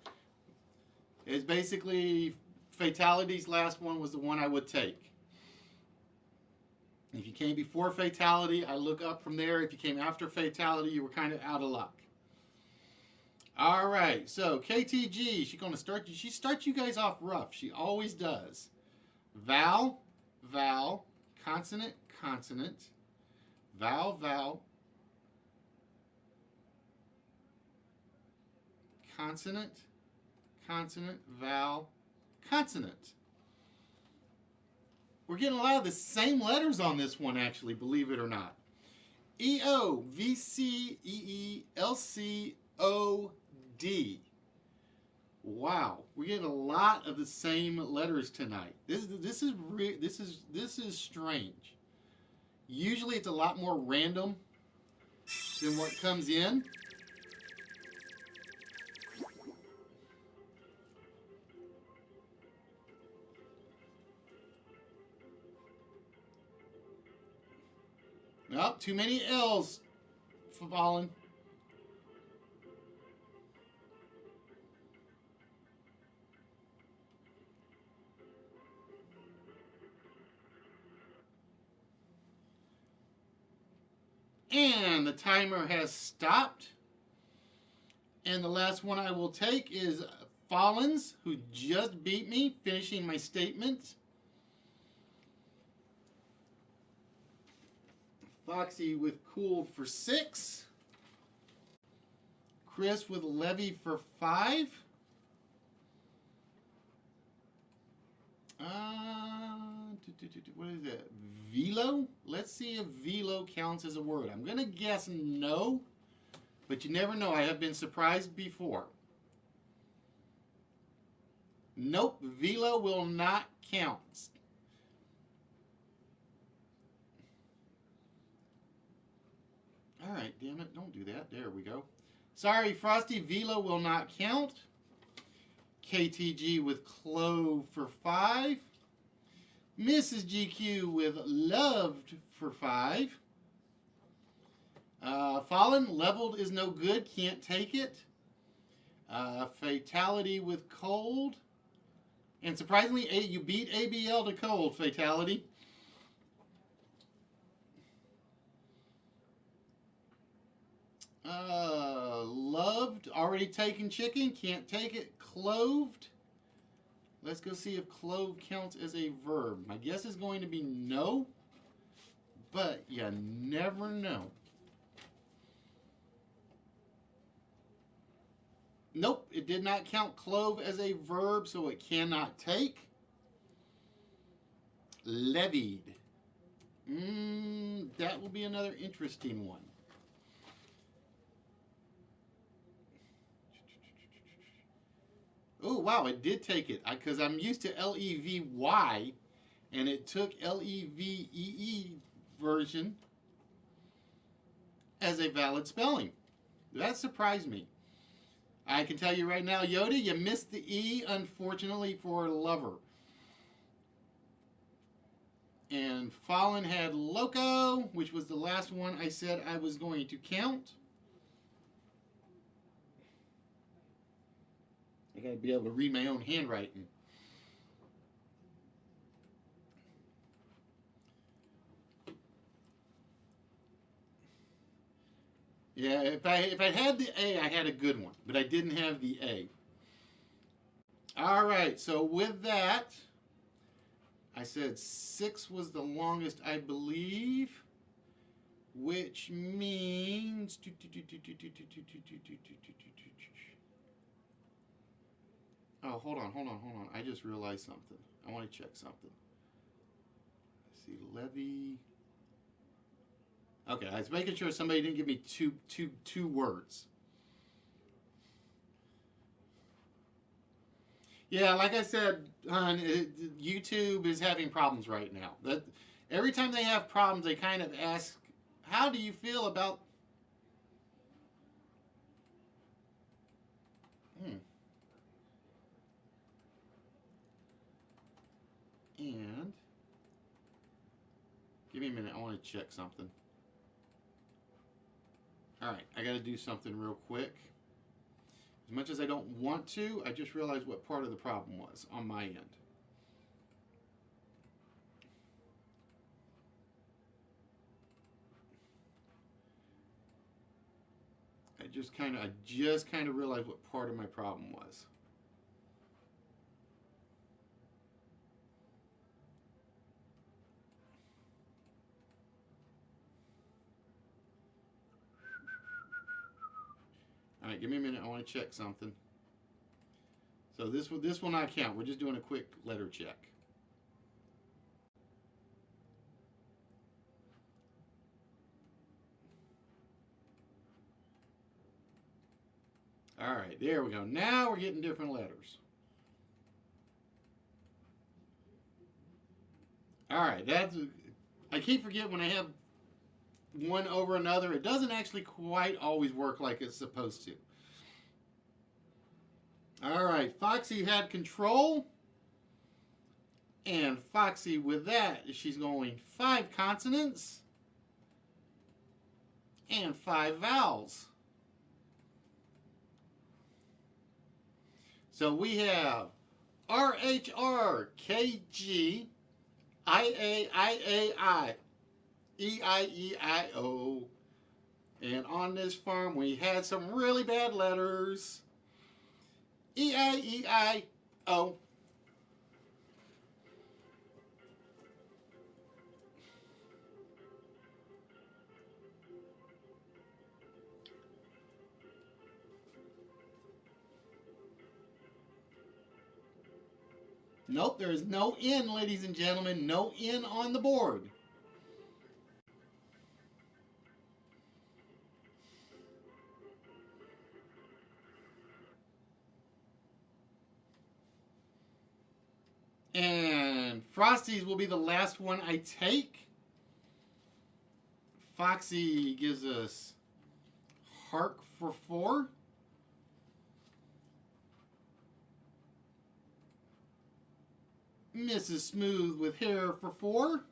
It's basically fatalities. Last one was the one I would take. If you came before fatality, I look up from there. If you came after fatality, you were kind of out of luck. All right, so KTG, she's going to start. She starts you guys off rough. She always does. Vowel, vowel, consonant, consonant, vowel, vowel, consonant, consonant, vowel, consonant. We're getting a lot of the same letters on this one, actually, believe it or not. E-O, V-C-E-E, L-C-O-D. Wow, we're getting a lot of the same letters tonight. This is strange. Usually it's a lot more random than what comes in. Oh, too many L's falling. And the timer has stopped. And the last one I will take is Follins, who just beat me, finishing my statement. Foxy with cooled for 6. Chris with levy for 5. What is that? Velo? Let's see if velo counts as a word. I'm going to guess no, but you never know. I have been surprised before. Nope, velo will not count. All right, damn it, don't do that. There we go. Sorry, Frosty, velo will not count. KTG with clove for 5. Mrs. GQ with loved for 5. Fallen, leveled is no good, can't take it. Fatality with cold. And surprisingly, you beat ABL to cold, Fatality. Loved, already taken chicken, can't take it. Cloved. Let's go see if clove counts as a verb. My guess is going to be no, but you never know. Nope, it did not count clove as a verb, so it cannot take. Levied. That will be another interesting one. Oh, wow, it did take it. Because I'm used to Levy, and it took Levee version as a valid spelling. That surprised me. I can tell you right now, Yoda, you missed the E, unfortunately, for lover. And Fallen had Loco, which was the last one I said I was going to count. I gotta be able to read my own handwriting. Yeah, if I had the A, I had a good one, but I didn't have the A. All right, so with that, I said 6 was the longest, I believe, which means oh, hold on. I just realized something. I want to check something. Let's see, Levy. Okay, I was making sure somebody didn't give me two words. Yeah, like I said, hon, YouTube is having problems right now. That every time they have problems, they kind of ask, "How do you feel about?" Hmm. And give me a minute. I want to check something. All right, I got to do something real quick. As much as I don't want to, I just realized what part of the problem was on my end. I just kind of realized what part of my problem was. All right, give me a minute. I want to check something. So this will not count. We're just doing a quick letter check. All right, there we go. Now we're getting different letters. All right, I keep forgetting when I have one over another. It doesn't actually quite always work like it's supposed to. All right, Foxy had control. And Foxy, with that, she's going 5 consonants and 5 vowels. So we have RHR, KG, EIEIO. And on this farm, we had some really bad letters. EIEIO. Nope, there is no N, ladies and gentlemen. No N on the board. And Frosty's will be the last one I take. Foxy gives us Hark for 4. Mrs. Smooth with Hair for 4.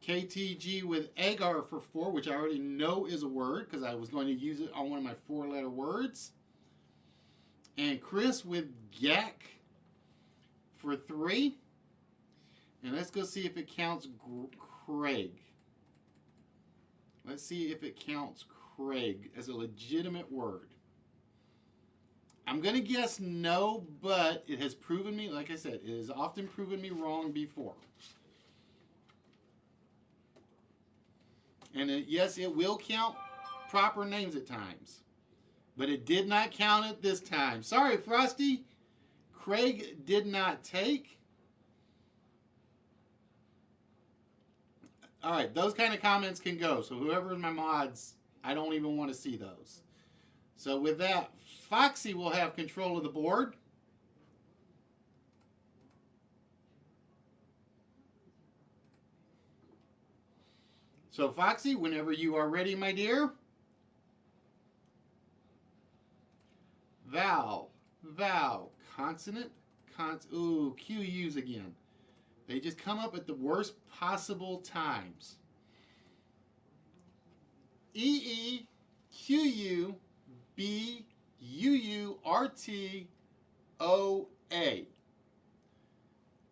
KTG with Agar for 4, which I already know is a word because I was going to use it on one of my 4-letter words. And Chris with Gak for 3. And let's go see if it counts Craig. Let's see if it counts Craig as a legitimate word. I'm going to guess no, but it has proven me, like I said, it has often proven me wrong before. And yes, it will count proper names at times. But it did not count it this time. Sorry, Frosty. Craig did not take. All right, those kind of comments can go. So whoever is my mods, I don't even want to see those. So with that, Foxy will have control of the board. So Foxy, whenever you are ready, my dear. Vowel, vowel, consonant, ooh, QUs again. They just come up at the worst possible times. EE, QU, B, UU, RT, OA.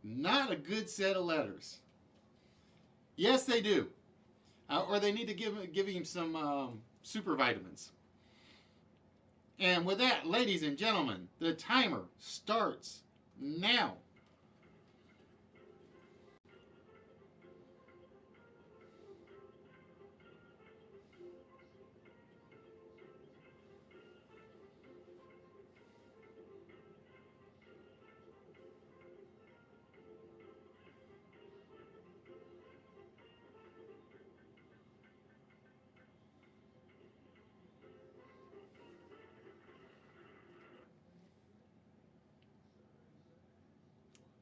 Not a good set of letters. Yes, they do. Or they need to give him some super vitamins. And with that, ladies and gentlemen, the timer starts now.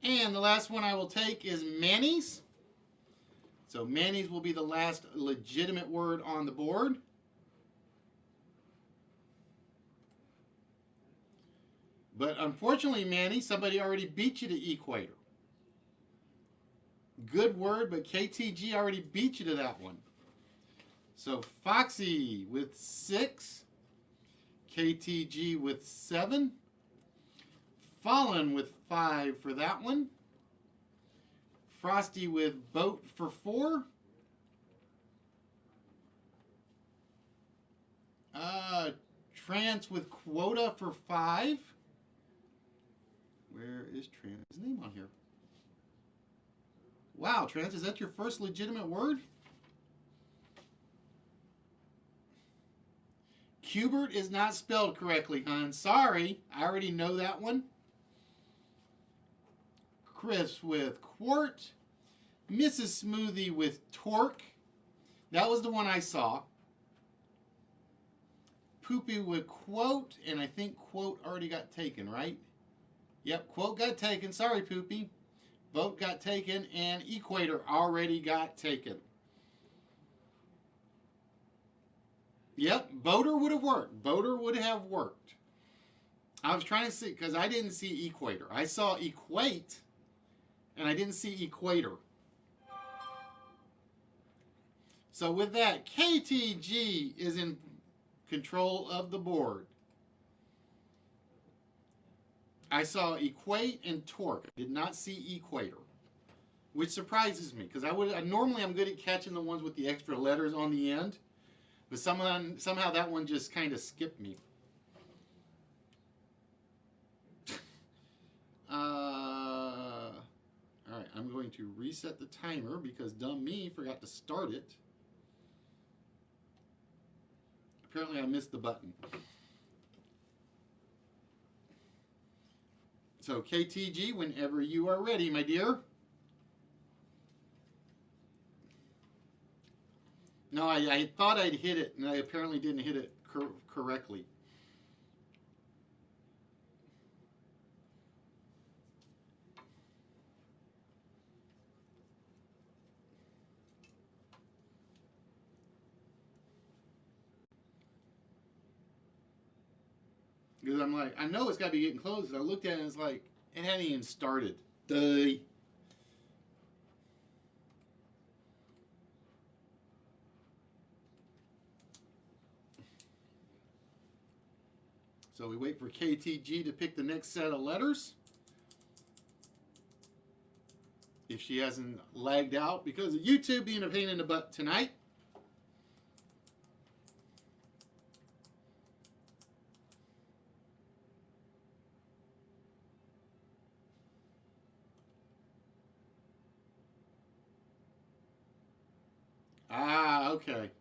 And the last one I will take is Manny's. So Manny's will be the last legitimate word on the board. But unfortunately, Manny, somebody already beat you to equator. Good word, but KTG already beat you to that one. So Foxy with 6, KTG with 7, Fallen with 5 for that one, Frosty with Boat for 4, Trance with Quota for 5. Where is Trance's name on here? Wow, Trance, is that your first legitimate word? Cubert is not spelled correctly, hon. Sorry, I already know that one. Chris with Quart. Mrs. Smoothie with Torque. That was the one I saw. Poopy with Quote, and I think Quote already got taken, right? Yep, Quote got taken. Sorry, Poopy. Vote got taken, and Equator already got taken. Yep, Boater would have worked. Boater would have worked. I was trying to see, because I didn't see Equator. I saw Equate, and I didn't see Equator. So with that, KTG is in control of the board. I saw Equate and Torque. I did not see Equator, which surprises me, because normally I'm good at catching the ones with the extra letters on the end, but somehow that one just kind of skipped me. All right, I'm going to reset the timer because dumb me forgot to start it. Apparently I missed the button. So KTG, whenever you are ready, my dear. No, I thought I'd hit it, and I apparently didn't hit it correctly. Because I'm like, I know it's got to be getting close. I looked at it and it's like, it hadn't even started. Duh. So we wait for KTG to pick the next set of letters. If she hasn't lagged out because of YouTube being a pain in the butt tonight. Ah, okay.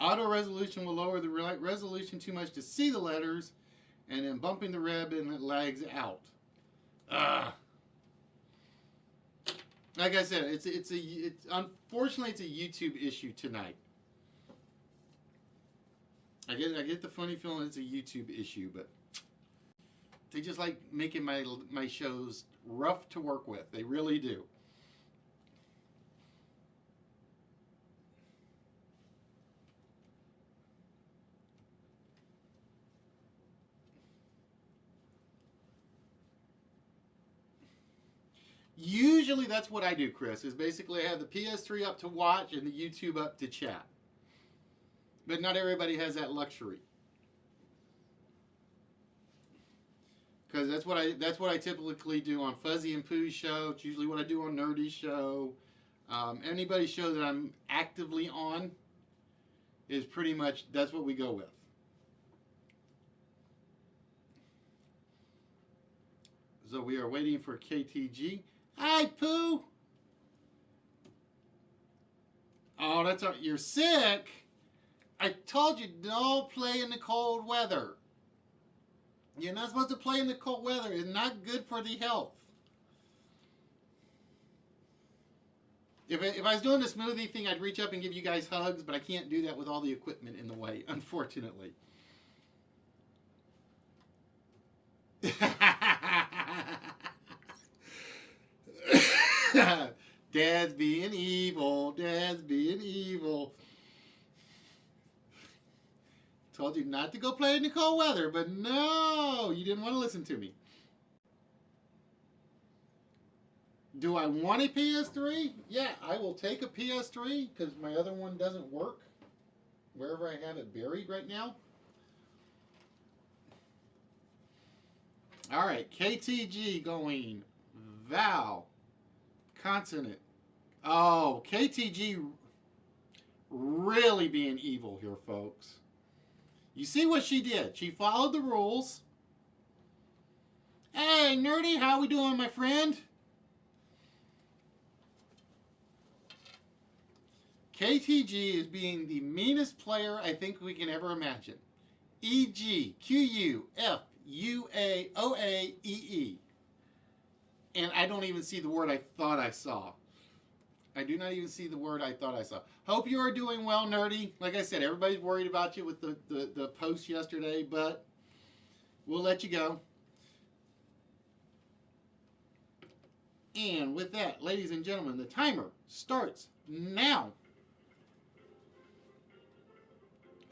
Auto resolution will lower the resolution too much to see the letters, and then bumping the ribbon it lags out. Ah. Like I said, it's unfortunately it's a YouTube issue tonight. I get the funny feeling it's a YouTube issue, but they just like making my shows rough to work with. They really do. Usually that's what I do, Chris, is basically I have the PS3 up to watch and the YouTube up to chat. But not everybody has that luxury. Because that's what I typically do on Fuzzy and Pooh's show. It's usually what I do on Nerdy's show. Anybody's show that I'm actively on is pretty much that's what we go with. So we are waiting for KTG. Hi, Pooh. Oh, that's all. You're sick. I told you don't play in the cold weather. You're not supposed to play in the cold weather. It's not good for the health. If I was doing the smoothie thing, I'd reach up and give you guys hugs, but I can't do that with all the equipment in the way, unfortunately. Dad's being evil. Dad's being evil. Told you not to go play in the cold weather, but no, you didn't want to listen to me. Do I want a PS3? Yeah, I will take a PS3 because my other one doesn't work wherever I have it buried right now. All right, KTG going vowel, consonant. Oh, KTG really being evil here, folks. You see what she did? She followed the rules. Hey, Nerdy, how we doing, my friend? KTG is being the meanest player I think we can ever imagine. EGQUFUAOAEE. And I don't even see the word I thought I saw. I do not even see the word I thought I saw. Hope you are doing well, Nerdy. Like I said, everybody's worried about you with the post yesterday, but we'll let you go. And with that, ladies and gentlemen, the timer starts now.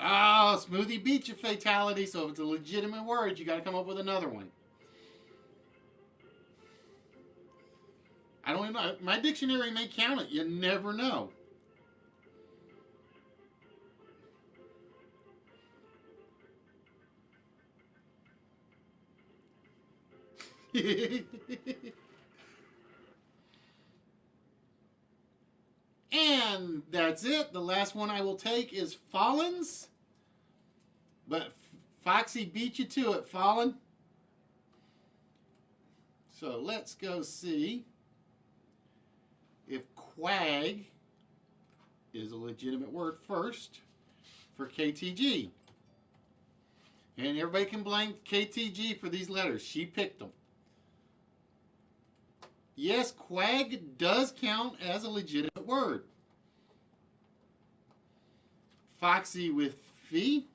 Oh, smoothie beat your fatality, so if it's a legitimate word, you got to come up with another one. I don't even know. My dictionary may count it. You never know. And that's it. The last one I will take is Fallens. But Foxy beat you to it, Fallen. So let's go see if quag is a legitimate word first for KTG. And everybody can blame KTG for these letters. She picked them. Yes, quag does count as a legitimate word. Foxy with fee.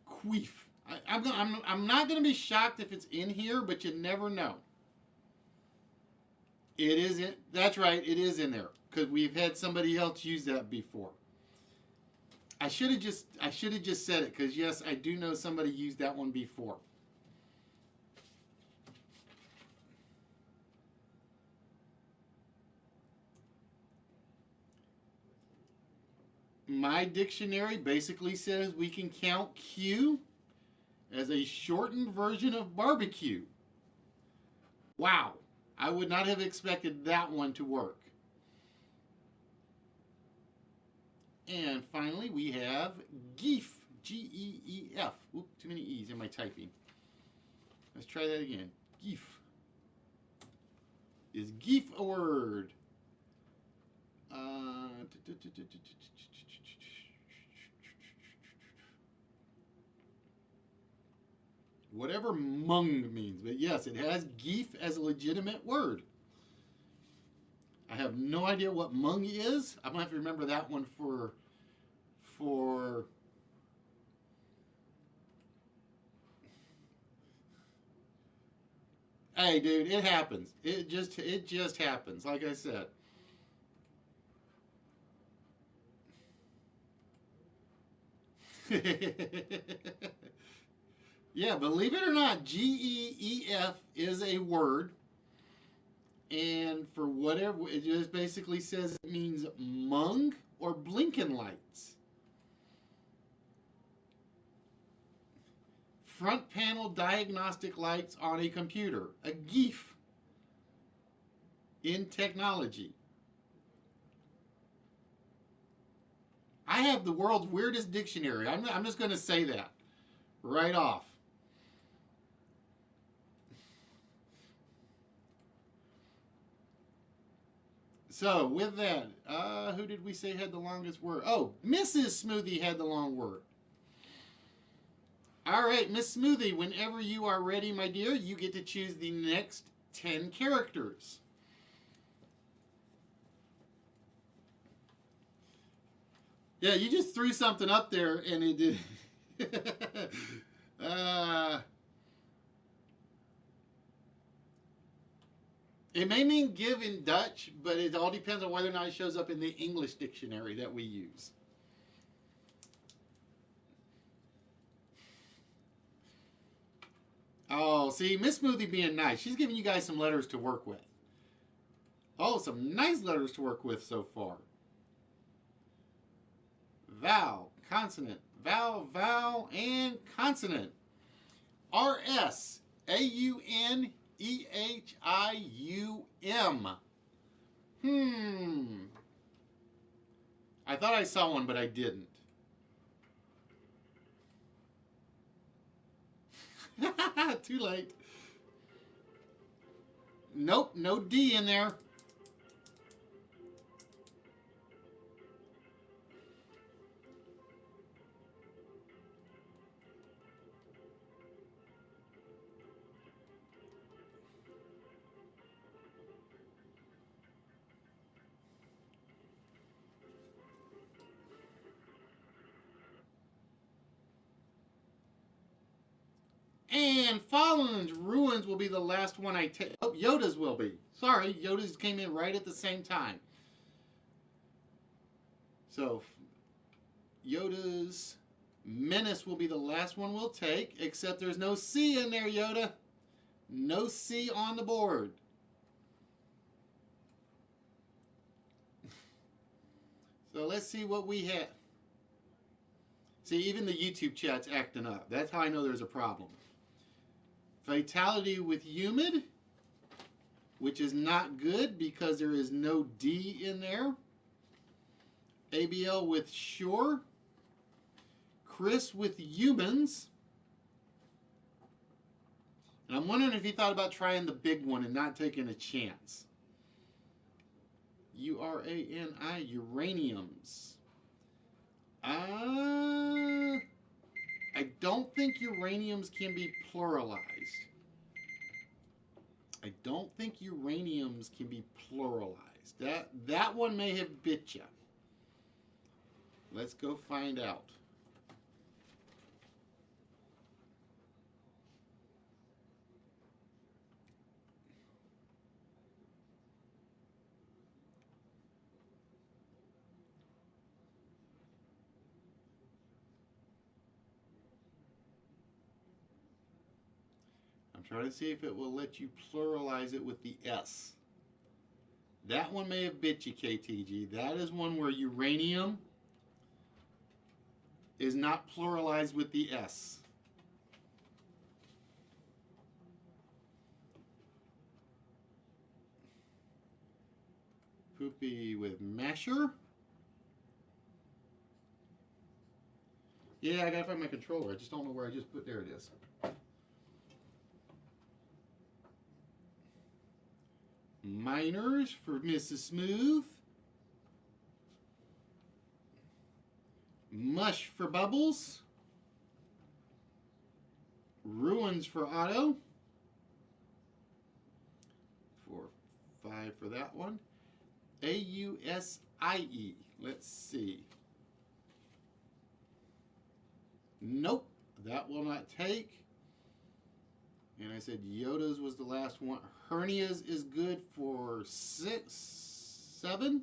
Queef. I'm not going to be shocked if it's in here, but you never know. It is in. That's right. It is in there because we've had somebody else use that before. I should have just said it because yes, I do know somebody used that one before. My dictionary basically says we can count Q as a shortened version of barbecue. Wow. I would not have expected that one to work. And finally, we have geef. Geef. Oop, too many E's in my typing. Let's try that again. Geef. Is geef a word? Whatever mung means. But yes, it has geef as a legitimate word. I have no idea what mung is. I'm going to have to remember that one for hey dude, it happens. It just happens. Like I said. Yeah, believe it or not, GEEF is a word, and for whatever it just basically says it means mung or blinking lights. Front panel diagnostic lights on a computer, a GEEF in technology. I have the world's weirdest dictionary. I'm just going to say that right off. So with that, who did we say had the longest word? Oh, Mrs. Smoothie had the long word. All right, Miss Smoothie, whenever you are ready, my dear, you get to choose the next 10 characters. Yeah, you just threw something up there and it did. uh, it may mean give in Dutch, but it all depends on whether or not it shows up in the English dictionary that we use. Oh, see, Miss Smoothie being nice. She's giving you guys some letters to work with. Oh, some nice letters to work with so far. Vowel, consonant, vowel, vowel, and consonant. RSAUNEHIUM. I thought I saw one, but I didn't. Too late. Nope, no D in there. And Fallen's Ruins will be the last one I take. Oh, Yoda's will be. Sorry, Yoda's came in right at the same time. So, Yoda's Menace will be the last one we'll take, except there's no C in there, Yoda. No C on the board. So let's see what we have. See, even the YouTube chat's acting up. That's how I know there's a problem. Fatality with humid, which is not good because there is no D in there. ABL with sure. Chris with humans. And I'm wondering if he thought about trying the big one and not taking a chance. URANI, uraniums. I don't think uraniums can be pluralized. I don't think uraniums can be pluralized. That one may have bit you. Let's go find out. I'm trying to see if it will let you pluralize it with the S. That one may have bit you, KTG. That is one where uranium is not pluralized with the S. Poopy with masher. Yeah, I gotta find my controller. I just don't know where I just put. There it is. Miners for Mrs. Smooth. Mush for Bubbles. Ruins for Otto. 4, 5 for that one. AUSIE. Let's see. Nope, that will not take. And I said Yoda's was the last one. Hernias is good for 6, 7.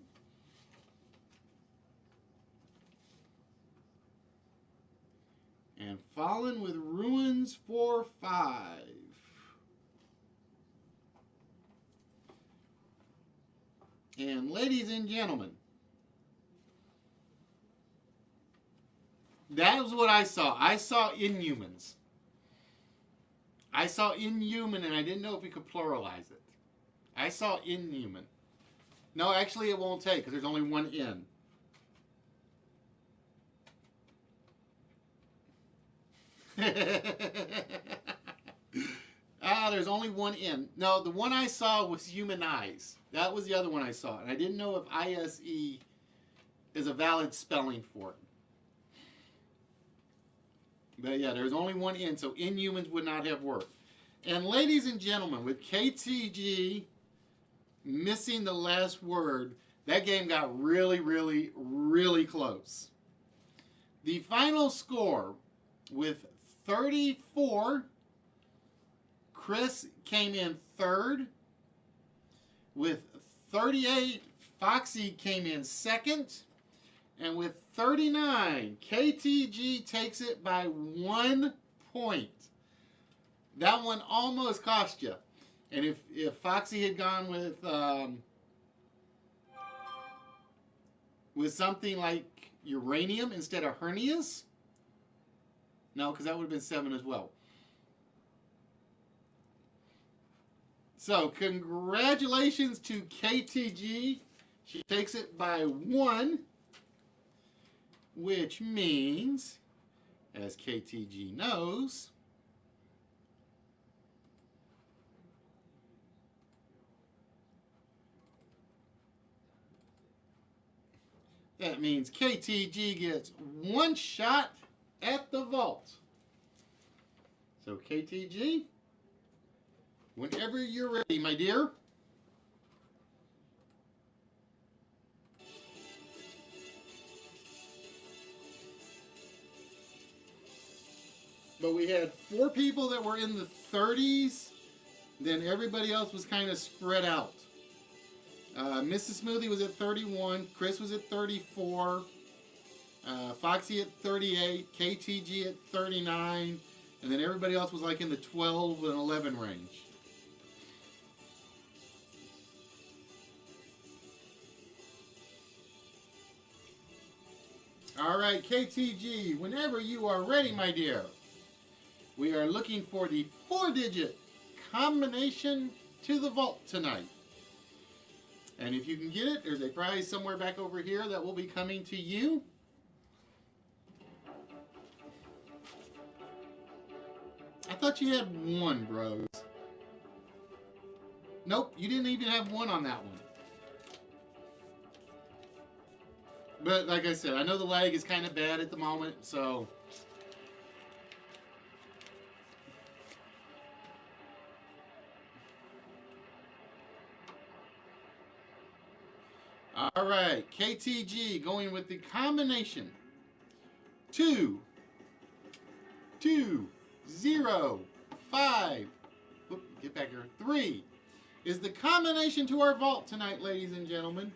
And Fallen with Ruins for 5. And ladies and gentlemen, that was what I saw. I saw Inhumans. I saw Inhuman, and I didn't know if we could pluralize it. I saw Inhuman. No, actually it won't take, because there's only one N. There's only one N. No, the one I saw was Humanize. That was the other one I saw. And I didn't know if ISE is a valid spelling for it. But yeah, there's only one N, so Inhumans would not have worked. And ladies and gentlemen, with KTG missing the last word, that game got really, really, really close. The final score with 34, Chris came in third. With 38, Foxy came in second. And with 39, KTG takes it by 1 point. That one almost cost you. And if Foxy had gone with something like uranium instead of hernias, no, because that would have been 7 as well. So congratulations to KTG. She takes it by 1. Which means, as KTG knows, that means KTG gets 1 shot at the vault. So KTG, whenever you're ready, my dear. But we had 4 people that were in the 30s. Then everybody else was kind of spread out. Mrs. Smoothie was at 31. Chris was at 34. Foxy at 38. KTG at 39. And then everybody else was like in the 12 and 11 range. All right, KTG, whenever you are ready, my dear. We are looking for the 4-digit combination to the vault tonight. And if you can get it, there's a prize somewhere back over here that will be coming to you. I thought you had 1, bros. Nope, you didn't even have 1 on that one. But like I said, I know the lag is kind of bad at the moment, so... All right, KTG going with the combination 2, 2, 0, 5. Whoop, get back here. 3 is the combination to our vault tonight, ladies and gentlemen.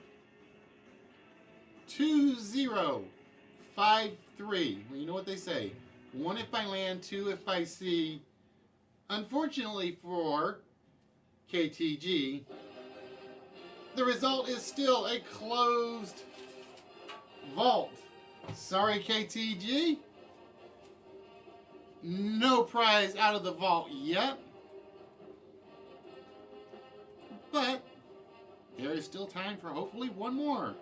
2053. Well, you know what they say. 1 if by land, 2 if by sea. Unfortunately for KTG, the result is still a closed vault. Sorry, KTG. No prize out of the vault yet, but there is still time for hopefully one more.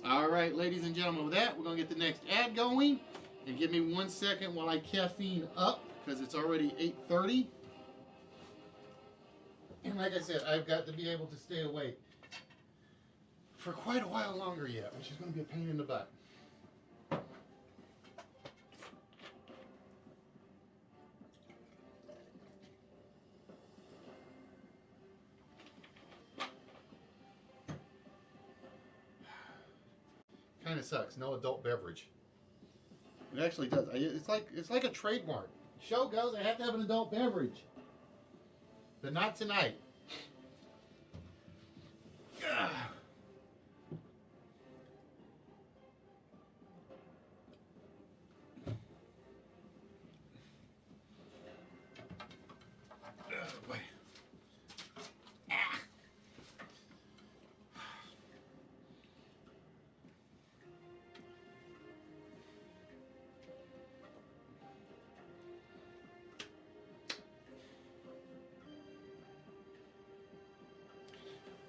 All right, ladies and gentlemen, with that, we're going to get the next ad going. And give me 1 second while I caffeine up, because it's already 8:30. And like I said, I've got to be able to stay awake for quite a while longer yet, which is going to be a pain in the butt. Kind of sucks. No adult beverage. It actually does. It's like a trademark. Show goes, I have to have an adult beverage, but not tonight. Ugh. Oh, boy. Ah.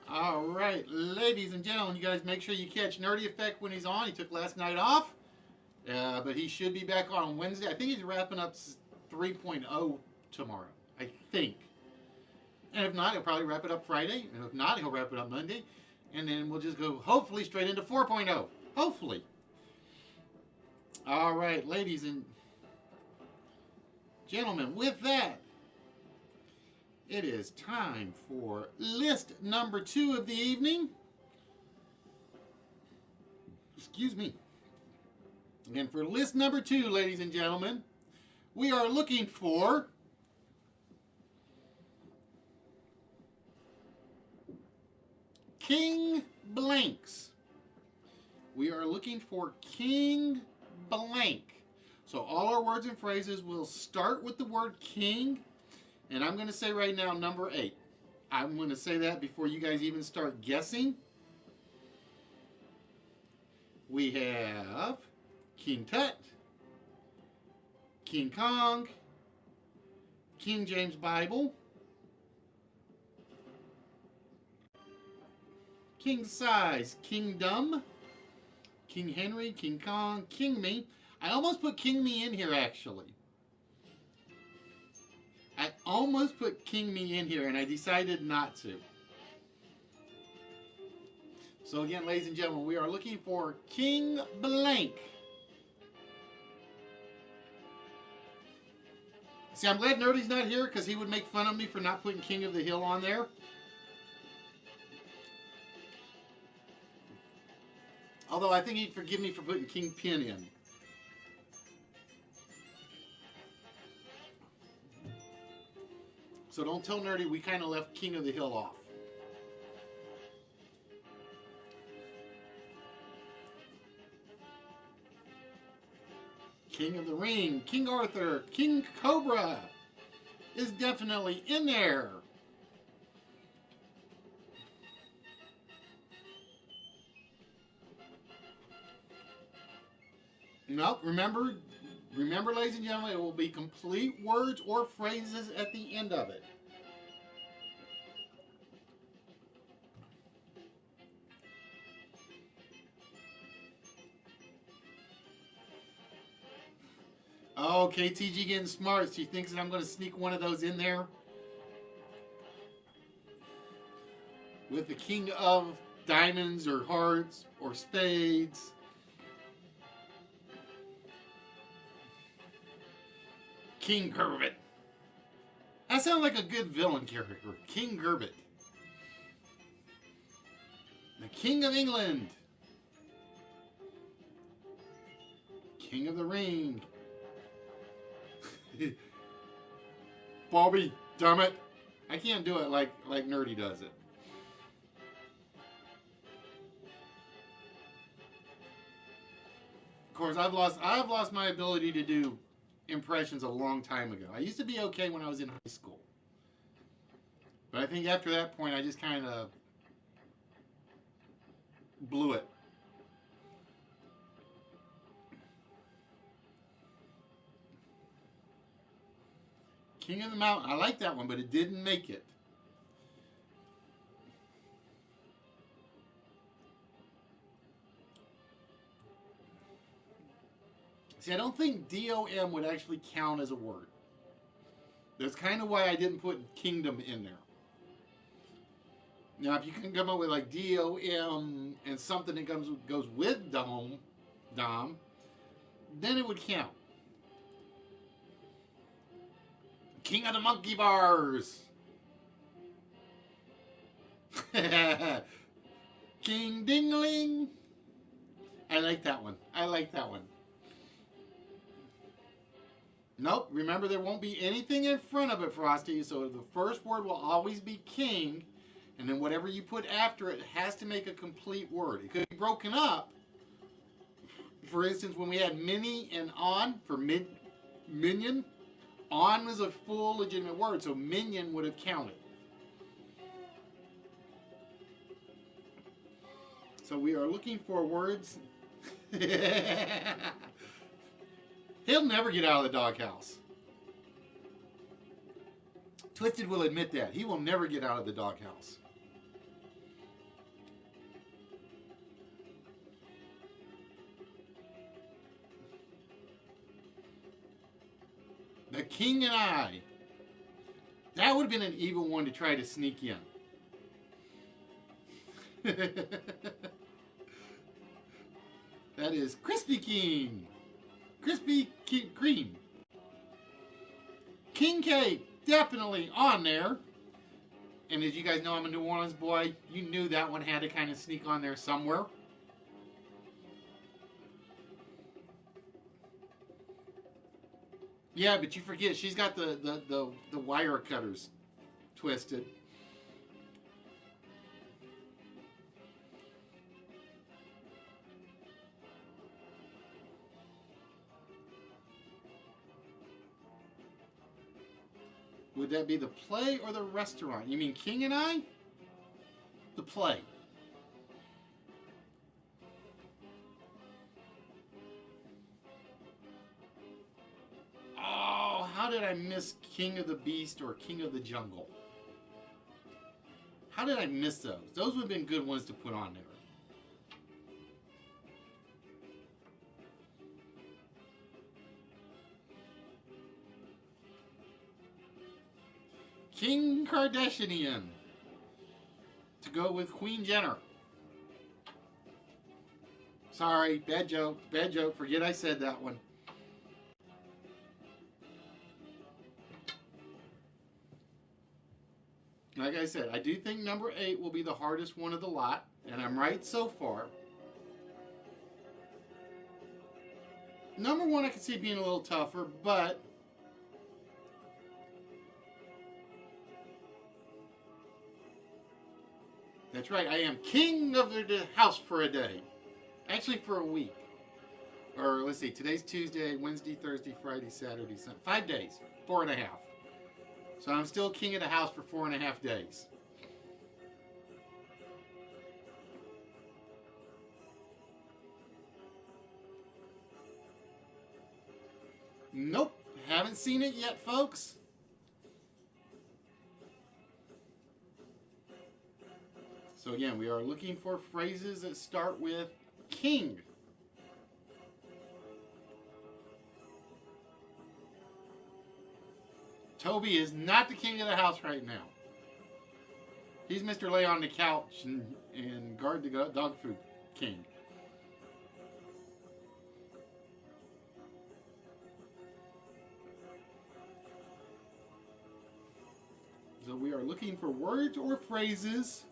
All right, ladies and gentlemen, you guys make sure you catch Nerdy Effect when he's on. He took last night off, but he should be back on Wednesday. I think he's wrapping up 3.0 tomorrow, I think. And if not, he'll probably wrap it up Friday. And if not, he'll wrap it up Monday. And then we'll just go, hopefully, straight into 4.0. Hopefully. All right, ladies and gentlemen, with that, it is time for list number 2 of the evening. Excuse me. And for list number 2, ladies and gentlemen, we are looking for King Blanks. We are looking for King Blank. So all our words and phrases will start with the word king. And I'm going to say right now number 8. I'm going to say that before you guys even start guessing. We have King Tut, King Kong, King James Bible, King Size, Kingdom, King Henry, King Kong, King Me. I almost put King Me in here, actually. I almost put King Me in here, and I decided not to. So again, ladies and gentlemen, we are looking for King Blank. See, I'm glad Nerdy's not here, because he would make fun of me for not putting King of the Hill on there. Although I think he'd forgive me for putting Kingpin in. So don't tell Nerdy we kind of left King of the Hill off. King of the Ring, King Arthur, King Cobra is definitely in there. Nope, remember, ladies and gentlemen, it will be complete words or phrases at the end of it. Oh, KTG getting smart. She thinks that I'm going to sneak one of those in there. With the King of Diamonds or Hearts or Spades. King Gerbit. That sounds like a good villain character. King Gerbit. The King of England. King of the Ring. Bobby, damn it. I can't do it like Nerdy does it. Of course, I've lost my ability to do impressions a long time ago. I used to be okay when I was in high school. But I think after that point, I just kind of blew it. King of the Mountain. I like that one, but it didn't make it. See, I don't think DOM would actually count as a word. That's kind of why I didn't put kingdom in there. Now, if you can come up with like DOM and something that goes with dom, then it would count. King of the monkey bars. King Dingling. I like that one. I like that one. Nope. Remember, there won't be anything in front of it, Frosty. So the first word will always be king. And then whatever you put after it has to make a complete word. It could be broken up. For instance, when we had mini and on for minion, on was a full legitimate word. So minion would have counted. So we are looking for words. He'll never get out of the doghouse. Twisted will admit that. He will never get out of the doghouse. The King and I. That would have been an evil one to try to sneak in. That is Crispy King. Crispy Cream. King Cake, definitely on there. And as you guys know, I'm a New Orleans boy. You knew that one had to kind of sneak on there somewhere. Yeah, but you forget, she's got the wire cutters twisted. Would that be the play or the restaurant? You mean King and I? The play. Oh, how did I miss King of the Beast or King of the Jungle? How did I miss those? Those would have been good ones to put on there. King Kardashian. To go with Queen Jenner. Sorry, bad joke. Bad joke. Forget I said that one. Like I said, I do think number 8 will be the hardest one of the lot. And I'm right so far. Number 1 I can see being a little tougher, but that's right, I am king of the house for a day. Actually, for a week. Or let's see, today's Tuesday, Wednesday, Thursday, Friday, Saturday, Sunday. 5 days. 4.5. So I'm still king of the house for 4.5 days. Nope. Haven't seen it yet, folks. So again, we are looking for phrases that start with king. Toby is not the king of the house right now. He's Mr. Lay on the couch and guard the dog food king. So we are looking for words or phrases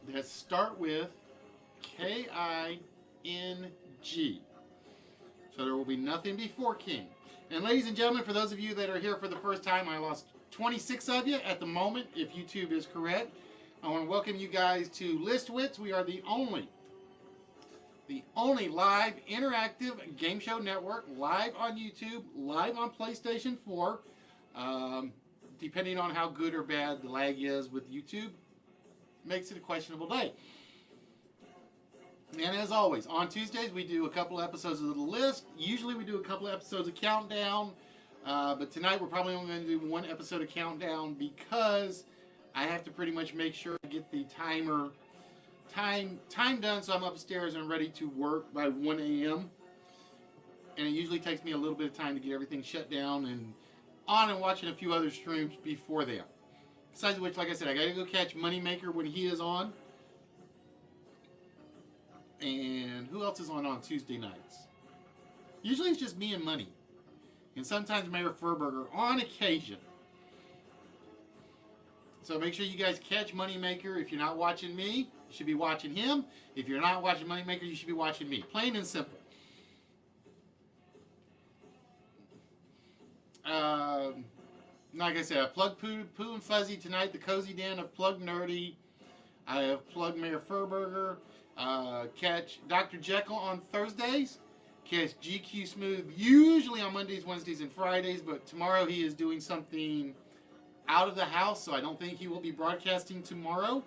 that start with K-I-N-G. So there will be nothing before king. And ladies and gentlemen, for those of you that are here for the first time, I lost 26 of you at the moment, if YouTube is correct. I want to welcome you guys to List Wits. We are the only live interactive game show network, live on YouTube, live on PlayStation 4. Depending on how good or bad the lag is with YouTube, makes it a questionable day. And as always, on Tuesdays we do a couple episodes of the list. Usually we do a couple episodes of Countdown. But tonight we're probably only going to do one episode of Countdown because I have to pretty much make sure I get the time done so I'm upstairs and ready to work by 1 a.m. And it usually takes me a little bit of time to get everything shut down and on and watching a few other streams before then. Besides which, like I said, I got to go catch Moneymaker when he is on. And who else is on Tuesday nights? Usually it's just me and Money. And sometimes Mayor Furburger on occasion. So make sure you guys catch Moneymaker. If you're not watching me, you should be watching him. If you're not watching Moneymaker, you should be watching me. Plain and simple. Like I said, I plugged Pooh and Fuzzy tonight, the Cozy Den of Plug Nerdy. I have plugged Mayor Furburger. Catch Dr. Jekyll on Thursdays. Catch GQ Smooth usually on Mondays, Wednesdays, and Fridays, but tomorrow he is doing something out of the house, so I don't think he will be broadcasting tomorrow.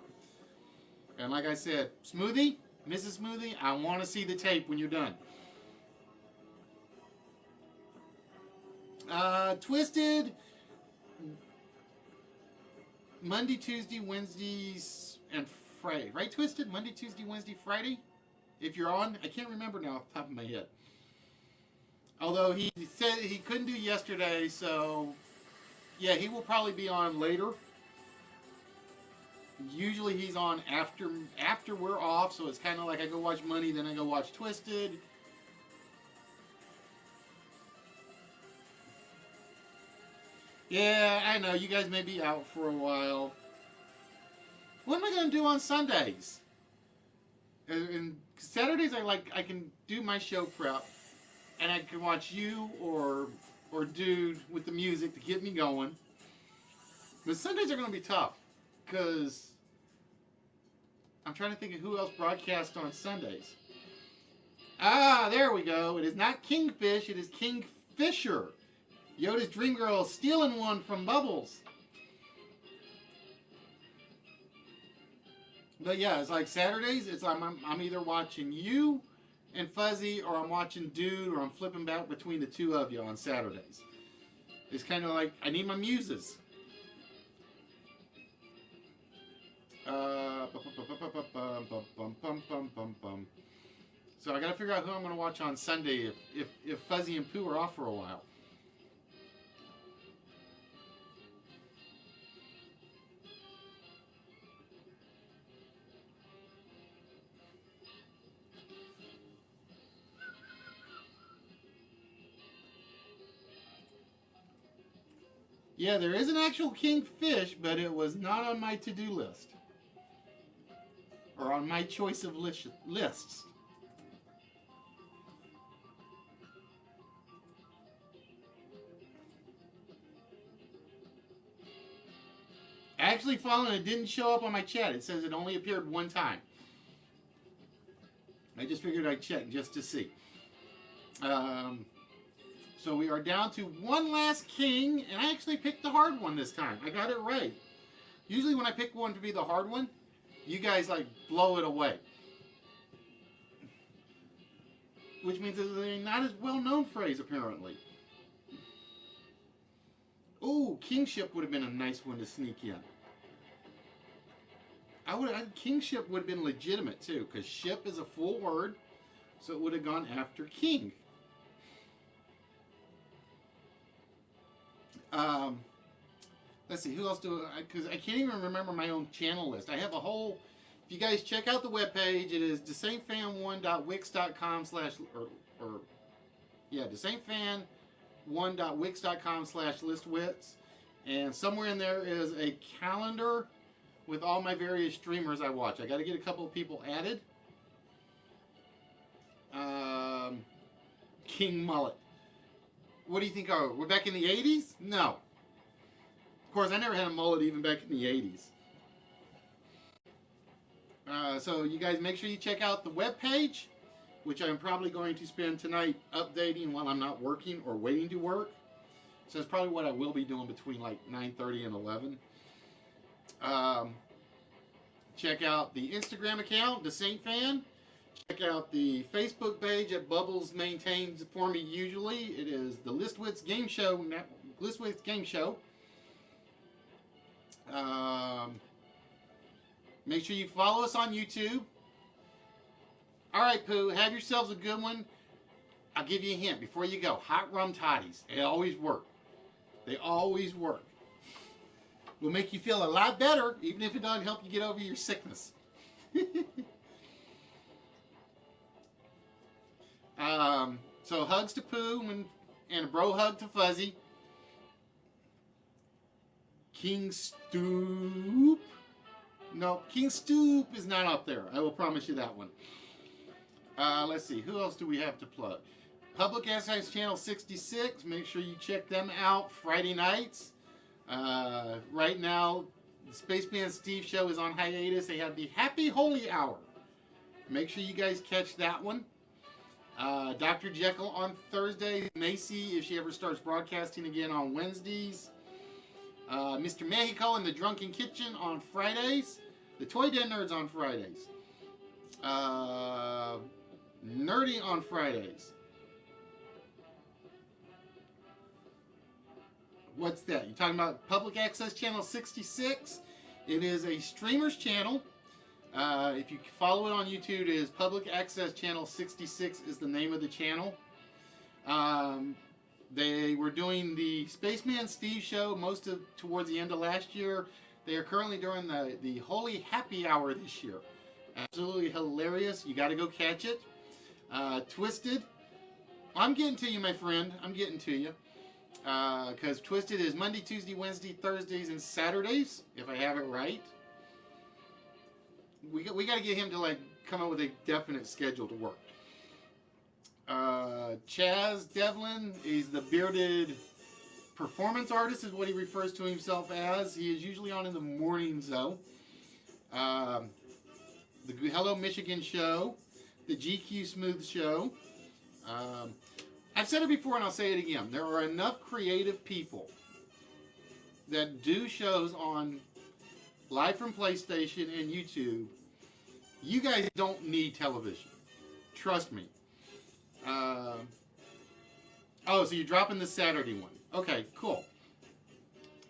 And like I said, Smoothie, Mrs. Smoothie, I want to see the tape when you're done. Twisted, Monday, Tuesday, Wednesdays, and Friday. Right, Twisted? Monday, Tuesday, Wednesday, Friday? If you're on, I can't remember now off the top of my head. Although he said he couldn't do yesterday, so yeah, he will probably be on later. Usually he's on after we're off, so it's kind of like I go watch Money, then I go watch Twisted. Yeah, I know you guys may be out for a while. What am I going to do on Sundays? And Saturdays I can do my show prep, and I can watch you or Dude with the music to get me going. But Sundays are going to be tough because I'm trying to think of who else broadcasts on Sundays. Ah, there we go. It is not Kingfish, it is Kingfisher. Yoda's Dream Girl stealing one from Bubbles. But yeah, it's like Saturdays, it's I'm either watching you and Fuzzy, or I'm watching Dude, or I'm flipping back between the two of you on Saturdays. It's kind of like I need my muses. So I got to figure out who I'm going to watch on Sunday if Fuzzy and Pooh are off for a while. Yeah, there is an actual Kingfish, but it was not on my to-do list. Or on my choice of lists. Actually, Fallen, it didn't show up on my chat. It says it only appeared one time. I just figured I'd check just to see. So we are down to one last king, and I actually picked the hard one this time. I got it right. Usually when I pick one to be the hard one, you guys like blow it away. Which means it's a not as well-known phrase, apparently. Ooh, kingship would have been a nice one to sneak in. Kingship would have been legitimate too, because ship is a full word, so it would have gone after king. Um, let's see, who else because I can't even remember my own channel list. I have a whole, if you guys check out the webpage, it is desamefan1.wix.com desamefan1.wix.com/listwits. And somewhere in there is a calendar with all my various streamers I watch. I got to get a couple of people added. King Mullet. What do you think? Oh, we're back in the 80s? No. Of course, I never had a mullet even back in the 80s. So you guys make sure you check out the webpage, which I'm probably going to spend tonight updating while I'm not working or waiting to work. So that's probably what I will be doing between like 9:30 and 11. Check out the Instagram account, The Saint Fan. Check out the Facebook page that Bubbles maintains for me usually. It is the Listwitz Game Show. Listwitz Game Show. Um, Make sure you follow us on YouTube. All right, Pooh, have yourselves a good one. I'll give you a hint before you go. Hot rum toddies. They always work. They always work. Will make you feel a lot better, even if it doesn't help you get over your sickness. So hugs to Pooh and a bro hug to Fuzzy. King Stoop. No, King Stoop is not up there. I will promise you that one. Let's see. Who else do we have to plug? Public Access Channel 66. Make sure you check them out Friday nights. Right now, the Spaceman Steve show is on hiatus. They have the Happy Holy Hour. Make sure you guys catch that one. Dr. Jekyll on Thursday. Macy, if she ever starts broadcasting again, on Wednesdays. Mr. Mexico and the Drunken Kitchen on Fridays. The Toy Den Nerds on Fridays. Nerdy on Fridays. What's that? You're talking about Public Access Channel 66? It is a streamer's channel. If you follow it on YouTube, it is Public Access Channel 66 is the name of the channel. They were doing the Spaceman Steve show towards the end of last year. They are currently doing the Holy Happy Hour this year. Absolutely hilarious. You got to go catch it. Twisted. I'm getting to you, my friend. I'm getting to you. Because Twisted is Monday, Tuesday, Wednesday, Thursdays, and Saturdays, if I have it right. We got to get him to come up with a definite schedule to work. Chaz Devlin is the bearded performance artist, is what he refers to himself as. He is usually on in the mornings, though. The Hello Michigan show, the GQ Smooth show. I've said it before and I'll say it again. There are enough creative people that do shows on Live from PlayStation and YouTube. You guys don't need television. Trust me. Oh, so you're dropping the Saturday one. Okay, cool.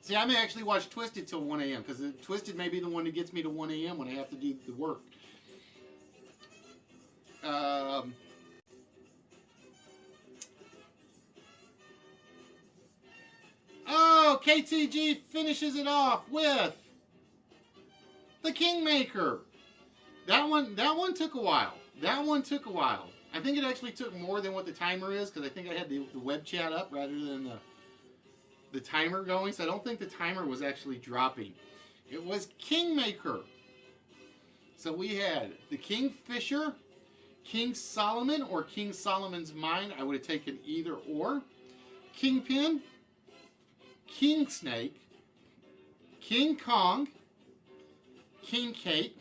See, I may actually watch Twisted till 1 a.m. because Twisted may be the one that gets me to 1 a.m. when I have to do the work. Oh, KTG finishes it off with the Kingmaker. That one took a while. I think it actually took more than what the timer is because I think I had the web chat up rather than the timer going. So I don't think the timer was actually dropping. It was Kingmaker. So we had the Kingfisher, King Solomon, or King Solomon's Mine. I would have taken either or. Kingpin, King Snake, King Kong, King Kate,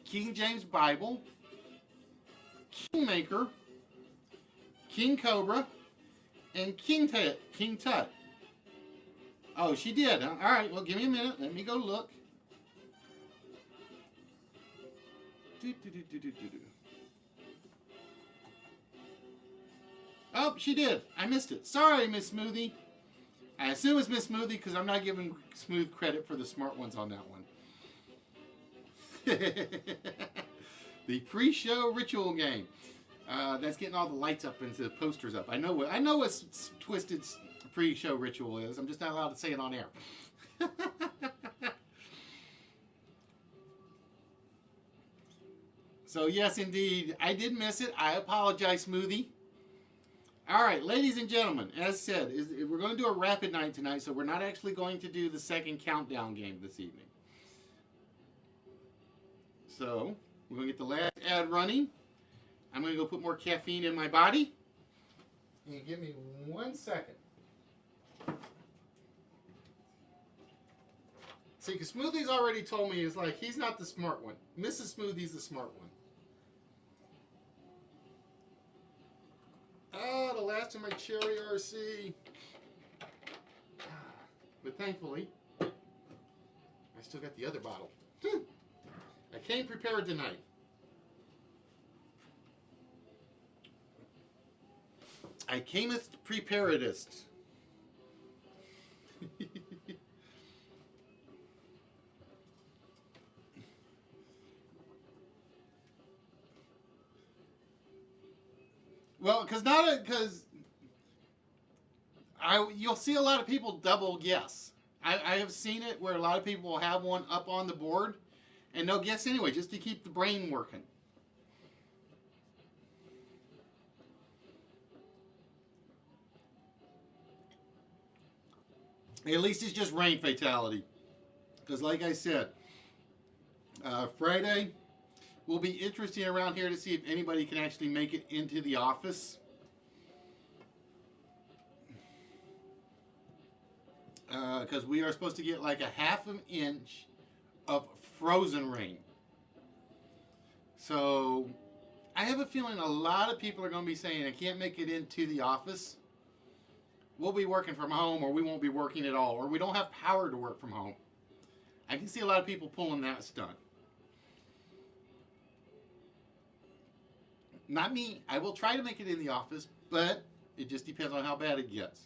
King James Bible, Kingmaker, King Cobra, and King Tut. Oh, she did. Huh? All right, well, give me a minute. Let me go look. Oh, she did. I missed it. Sorry, Miss Smoothie. I assume it's Miss Smoothie because I'm not giving Smooth credit for the smart ones on that one. The pre-show ritual game. That's getting all the lights up and the posters up. I know what Twisted's pre-show ritual is. I'm just not allowed to say it on air. So yes, indeed, I did miss it. I apologize, Smoothie. All right, ladies and gentlemen, as said, we're going to do a rapid night tonight, so we're not actually going to do the second countdown game this evening. So we're going to get the last ad running. I'm going to go put more caffeine in my body. And give me 1 second. See, because Smoothie's already told me he's not the smart one. Mrs. Smoothie's the smart one. Oh, the last of my cherry RC. But thankfully, I still got the other bottle. I came prepared tonight. I cameth preparedest. Well, because you'll see a lot of people double guess. I have seen it where a lot of people will have one up on the board and they'll guess anyway just to keep the brain working. At least it's just rain fatality. Because like I said, Friday will be interesting around here to see if anybody can actually make it into the office. Because we are supposed to get like a half an inch of frozen rain. So I have a feeling a lot of people are going to be saying, I can't make it into the office. We'll be working from home, or we won't be working at all, or we don't have power to work from home. I can see a lot of people pulling that stunt. Not me. I will try to make it in the office, but it just depends on how bad it gets.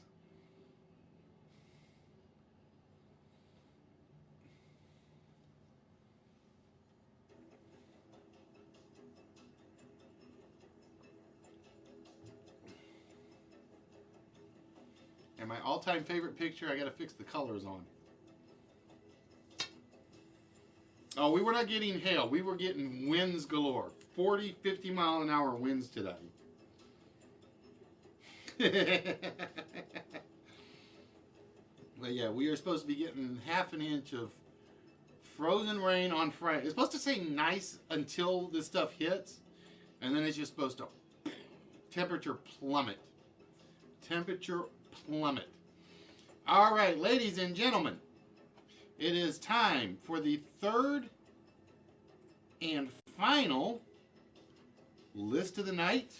And my all-time favorite picture, I got to fix the colors on. Oh, we were not getting hail. We were getting winds galore. 40, 50 mile an hour winds today. But yeah, we are supposed to be getting half an inch of frozen rain on Friday. It's supposed to say nice until this stuff hits, and then it's just supposed to temperature plummet. Temperature plummet. All right, ladies and gentlemen, it is time for the third and final list of the night.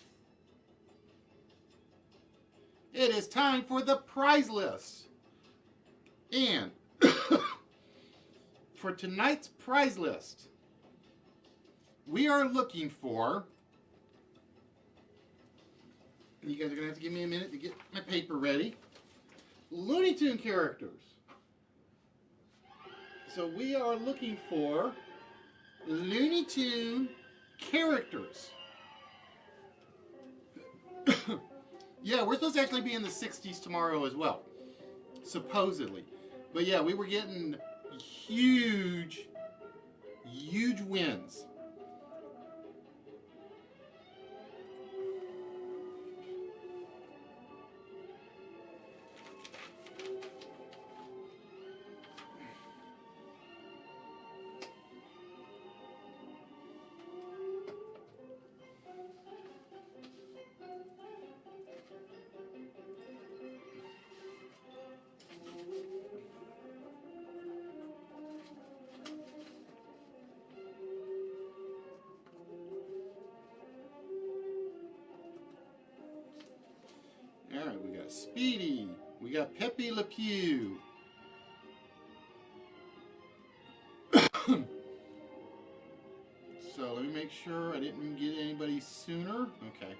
It is time for the prize list. And for tonight's prize list, we are looking for, you guys are going to have to give me a minute to get my paper ready, Looney Tune characters. So we are looking for Looney Tune characters. Yeah, we're supposed to actually be in the 60s tomorrow as well, supposedly. But yeah, we were getting huge winds. All right, we got Speedy. We got Pepe Le Pew. So let me make sure I didn't get anybody sooner. Okay.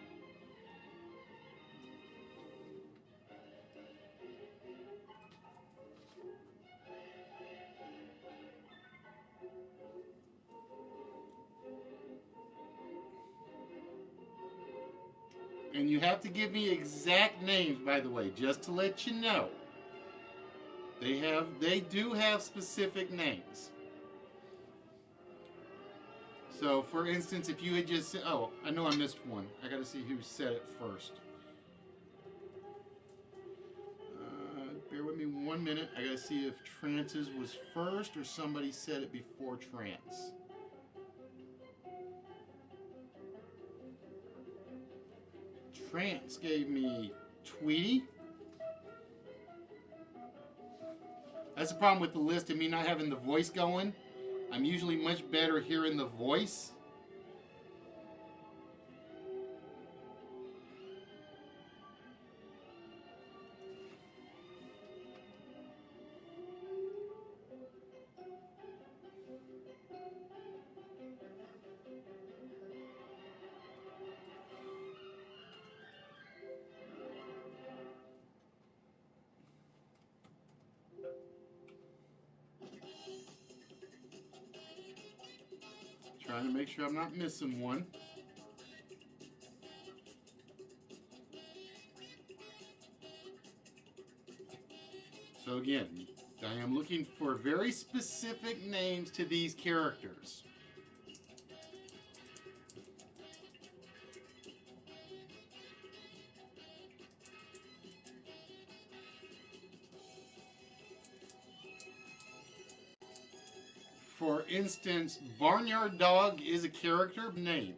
And you have to give me exact names, by the way, just to let you know. They do have specific names. So, for instance, if you had just said, oh, I know I missed one. I got to see who said it first. Bear with me 1 minute. I got to see if Trances was first or somebody said it before Trance. Trance gave me Tweety. That's the problem with the list and me not having the voice going. I'm usually much better hearing the voice. Trying to make sure I'm not missing one. So again, I am looking for very specific names to these characters. For instance, Barnyard Dog is a character name.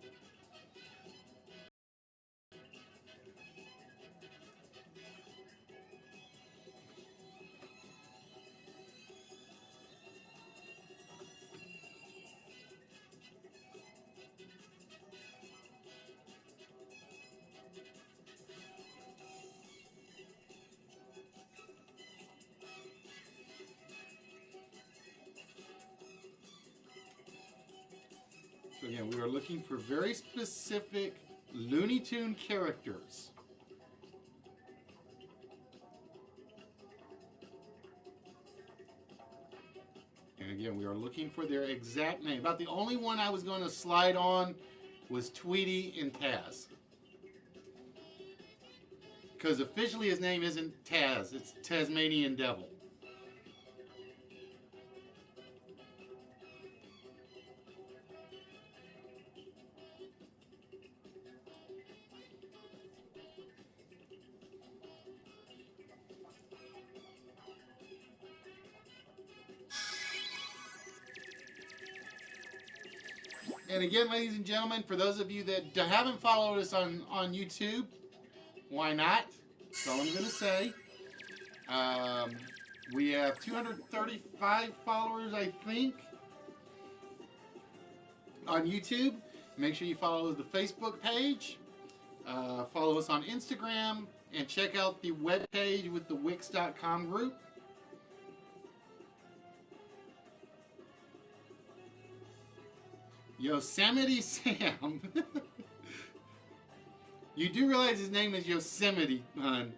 So again, we are looking for very specific Looney Tune characters. And again, we are looking for their exact name. About the only one I was going to slide on was Tweety and Taz. Because officially his name isn't Taz, it's Tasmanian Devil. And again, ladies and gentlemen, for those of you that haven't followed us on YouTube, why not? That's all I'm going to say. We have 235 followers, I think, on YouTube. Make sure you follow the Facebook page, follow us on Instagram, and check out the webpage with the Wix.com group. Yosemite Sam. You do realize his name is Yosemite, hon.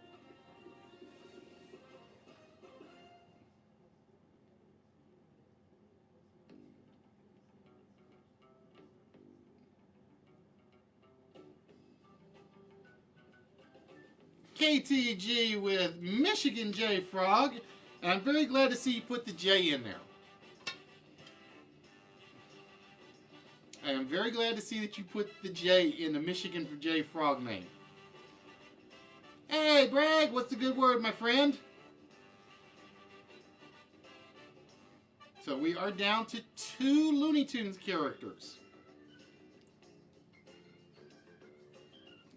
KTG with Michigan J Frog, and I'm very glad to see you put the J in there. I am very glad to see that you put the J in the Michigan J Frog name. Hey, Bragg, what's the good word, my friend? So we are down to 2 Looney Tunes characters.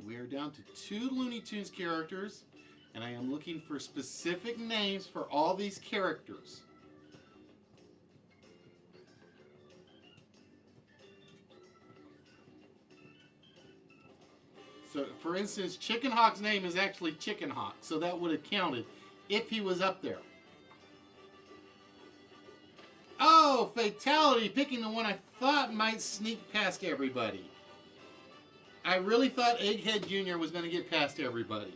We are down to 2 Looney Tunes characters, and I am looking for specific names for all these characters. So, for instance, Chicken Hawk's name is actually Chicken Hawk, so that would have counted if he was up there. Oh, Fatality, picking the one I thought might sneak past everybody. I really thought Egghead Jr. was going to get past everybody.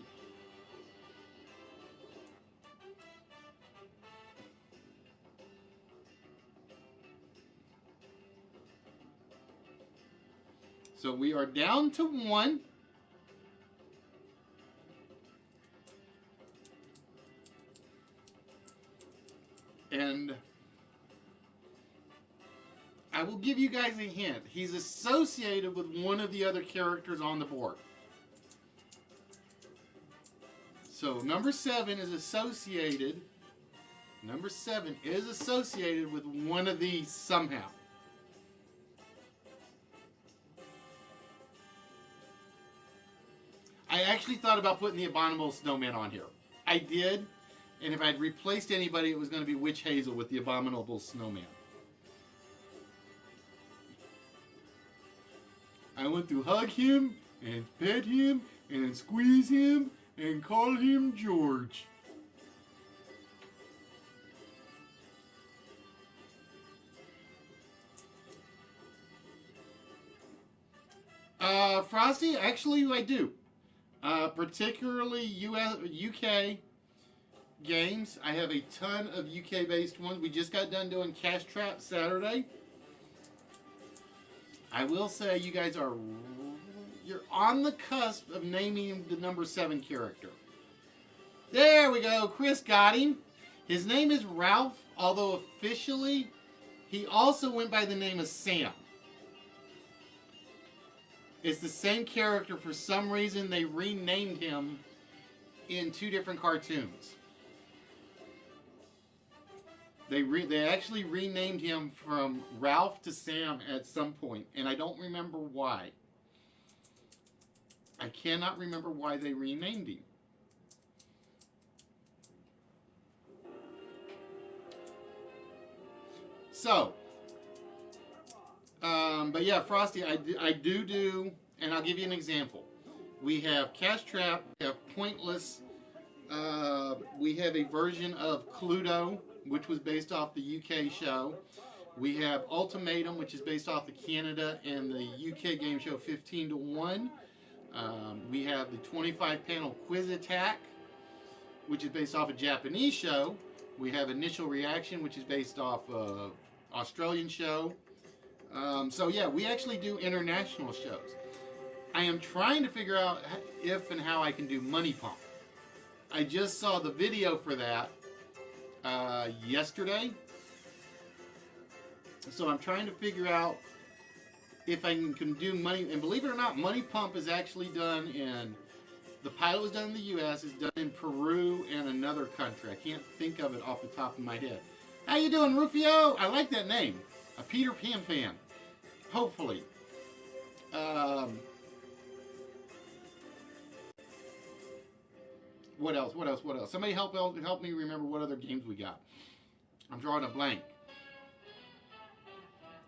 So we are down to 1. And I will give you guys a hint. He's associated with one of the other characters on the board. So number 7 is associated. Number 7 is associated with one of these somehow. I actually thought about putting the Abominable Snowman on here. I did. And if I'd replaced anybody, it was going to be Witch Hazel with the Abominable Snowman. I want to hug him, and pet him, and squeeze him, and call him George. Frosty, actually I do. Particularly UK games. I have a ton of UK based ones. We just got done doing Cash Trap Saturday. I will say you guys are, you're on the cusp of naming the number 7 character. There we go. Chris got him. His name is Ralph, although officially he also went by the name of Sam. It's the same character. For some reason, they renamed him in 2 different cartoons. They actually renamed him from Ralph to Sam at some point, and I don't remember why. I cannot remember why they renamed him. So, but yeah, Frosty, I do, and I'll give you an example. We have Cash Trap, we have Pointless, we have a version of Cluedo, which was based off the UK show. We have Ultimatum, which is based off the Canada and the UK game show 15 to 1. We have the 25 panel Quiz Attack, which is based off a Japanese show. We have Initial Reaction, which is based off of Australian show. So yeah, we actually do international shows. I am trying to figure out if and how I can do Money Pump. I just saw the video for that yesterday. So I'm trying to figure out if I can do Money. And believe it or not, Money Pump is actually done in, the pilot was done in the U.S., it's done in Peru and another country. I can't think of it off the top of my head. How you doing, Rufio? I like that name. A Peter Pan fan. Hopefully. What else? Somebody help me remember what other games we got. I'm drawing a blank.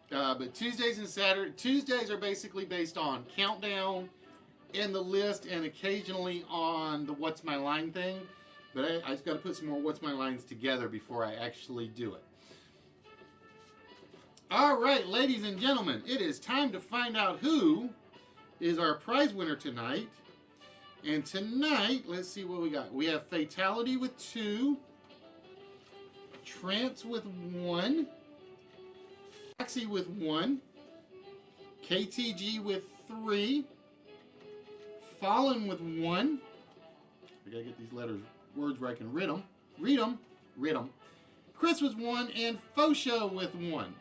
But Tuesdays and Saturdays, Tuesdays are basically based on countdown and the list, and occasionally on the What's My Line thing. But I just got to put some more What's My Lines together before I actually do it. All right, ladies and gentlemen, it is time to find out who is our prize winner tonight. And tonight, let's see what we got. We have Fatality with 2, Trance with 1, Foxy with 1, KTG with 3, Fallen with 1. I gotta get these words where I can read them. Chris with 1, and Fosho with 1.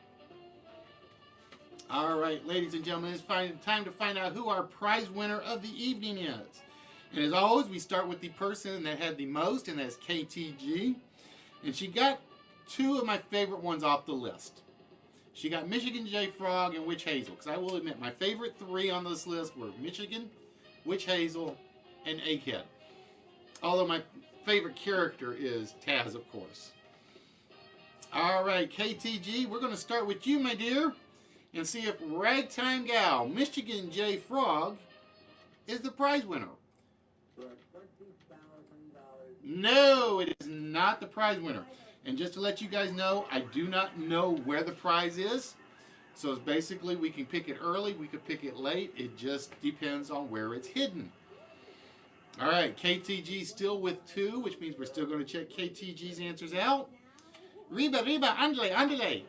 All right, ladies and gentlemen, it's time to find out who our prize winner of the evening is. And as always, we start with the person that had the most, and that's KTG. And she got 2 of my favorite ones off the list. She got Michigan J Frog and Witch Hazel. Because I will admit, my favorite 3 on this list were Michigan, Witch Hazel, and Egghead. Although my favorite character is Taz, of course. All right, KTG, we're going to start with you, my dear, and see if Ragtime Gal, Michigan J Frog, is the prize winner. No, it is not the prize winner. And just to let you guys know, I do not know where the prize is. So it's basically, we can pick it early, we can pick it late. It just depends on where it's hidden. All right, KTG still with 2, which means we're still going to check KTG's answers out. Reba, Andale.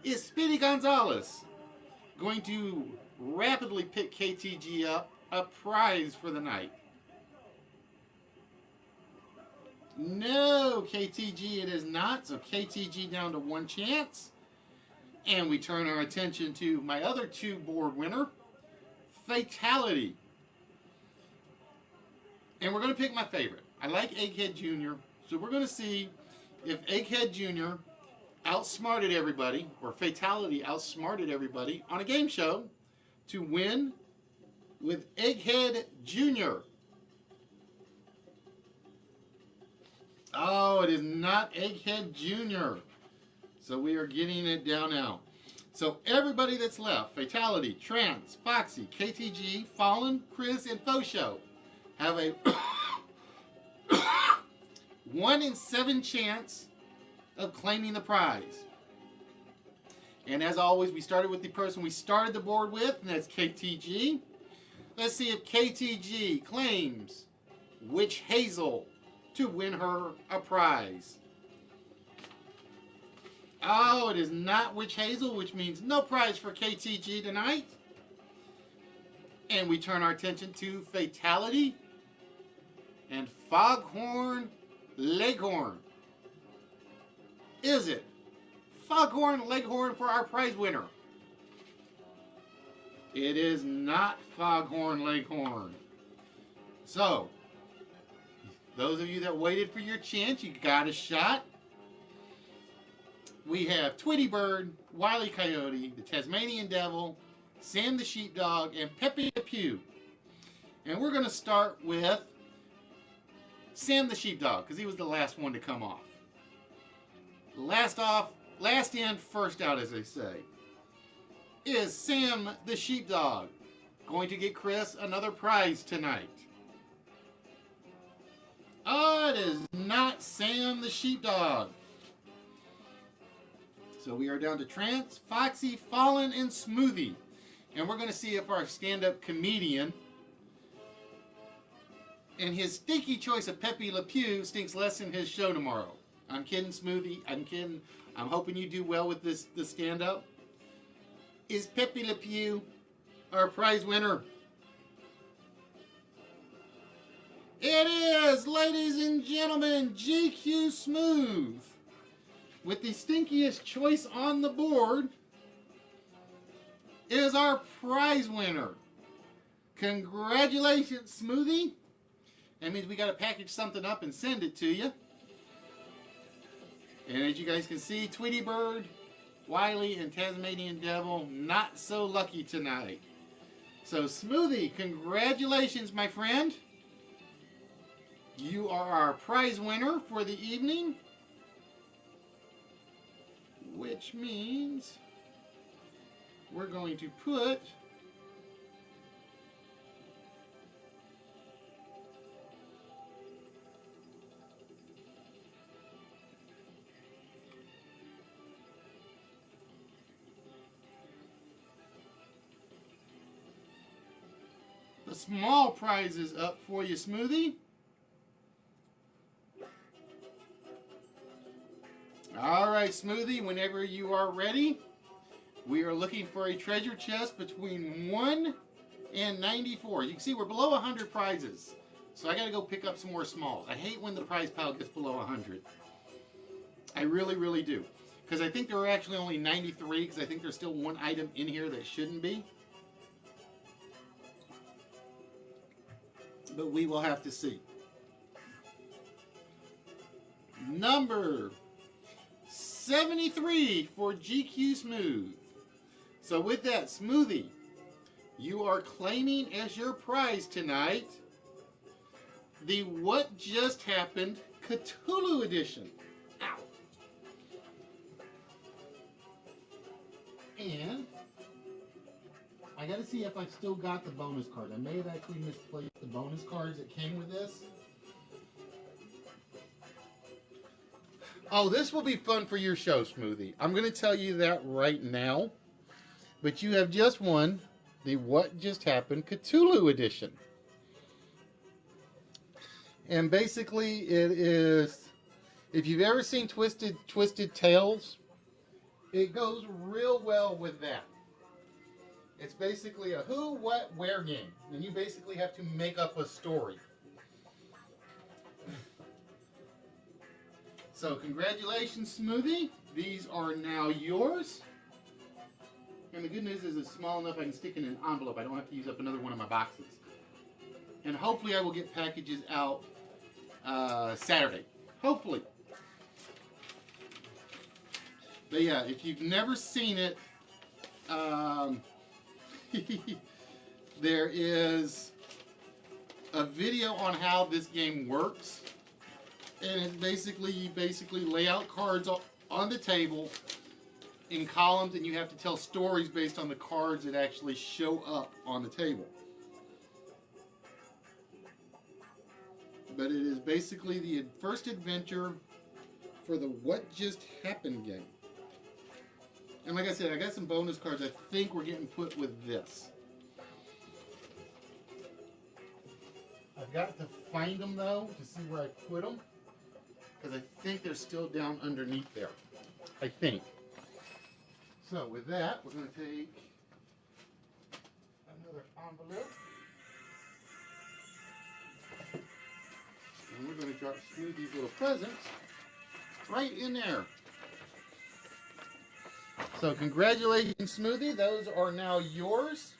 Is Speedy Gonzalez going to rapidly pick KTG up a prize for the night? No, KTG, it is not. So KTG down to 1 chance. And we turn our attention to my other 2 board winner, Fatality. And we're going to pick my favorite. I like Egghead Jr. So we're going to see if Egghead Jr. outsmarted everybody, or Fatality outsmarted everybody on a game show to win with Egghead Jr. Oh, it is not Egghead Jr. So we are getting it down now. So everybody that's left, Fatality, Trance, Foxy, KTG, Fallen, Chris, and Fosho, have a 1 in 7 chance of claiming the prize. And as always, we started with the person we started the board with, and that's KTG. Let's see if KTG claims Witch Hazel to win her a prize. Oh, it is not Witch Hazel, which means no prize for KTG tonight. And we turn our attention to Fatality and Foghorn Leghorn. Is it Foghorn Leghorn for our prize winner? It is not Foghorn Leghorn. So, those of you that waited for your chance, you got a shot. We have Tweety Bird, Wile E. Coyote, the Tasmanian Devil, Sam the Sheepdog, and Pepe Le Pew. And we're going to start with Sam the Sheepdog, because he was the last one to come off. Last off, last in, first out, as they say. Is Sam the Sheepdog going to get Chris another prize tonight? Oh, it is not Sam the Sheepdog. So we are down to Trance, Foxy, Fallen, and Smoothie. And we're going to see if our stand-up comedian and his stinky choice of Pepe Le Pew stinks less in his show tomorrow. I'm kidding, Smoothie. I'm kidding. I'm hoping you do well with this stand-up. Is Pepe Le Pew our prize winner? It is, ladies and gentlemen, GQ Smooth, with the stinkiest choice on the board, is our prize winner. Congratulations, Smoothie. That means we got to package something up and send it to you. And as you guys can see, Tweety Bird, Wiley, and Tasmanian Devil, not so lucky tonight. So, Smoothie, congratulations, my friend. You are our prize winner for the evening. Which means we're going to put the small prizes up for you, Smoothie. All right, Smoothie, whenever you are ready, we are looking for a treasure chest between 1 and 94. You can see we're below 100 prizes, so I got to go pick up some more smalls. I hate when the prize pile gets below 100. I really, really do. Because I think there are actually only 93, because I think there's still one item in here that shouldn't be. But we will have to see. Number 73 for GQ Smooth. So with that, Smoothie, you are claiming as your prize tonight the What Just Happened Cthulhu Edition. Ow. And I gotta see if I've still got the bonus card. I may have actually misplaced the bonus cards that came with this. Oh, this will be fun for your show, Smoothie. I'm going to tell you that right now. But you have just won the What Just Happened Cthulhu Edition. And basically it is, if you've ever seen Twisted Tales, it goes real well with that. It's basically a who, what, where game. And you basically have to make up a story. So congratulations, Smoothie. These are now yours. And the good news is it's small enough I can stick in an envelope. I don't have to use up another one of my boxes. And hopefully I will get packages out Saturday. Hopefully. But yeah, if you've never seen it, there is a video on how this game works. And it's basically, you basically lay out cards on the table in columns, and you have to tell stories based on the cards that actually show up on the table. But it is basically the first adventure for the What Just Happened game. And like I said, I got some bonus cards I think we're getting put with this. I've got to find them though to see where I put them, because I think they're still down underneath there. I think. So with that, we're going to take another envelope. And we're going to drop Smoothie's little presents right in there. So congratulations, Smoothie. Those are now yours.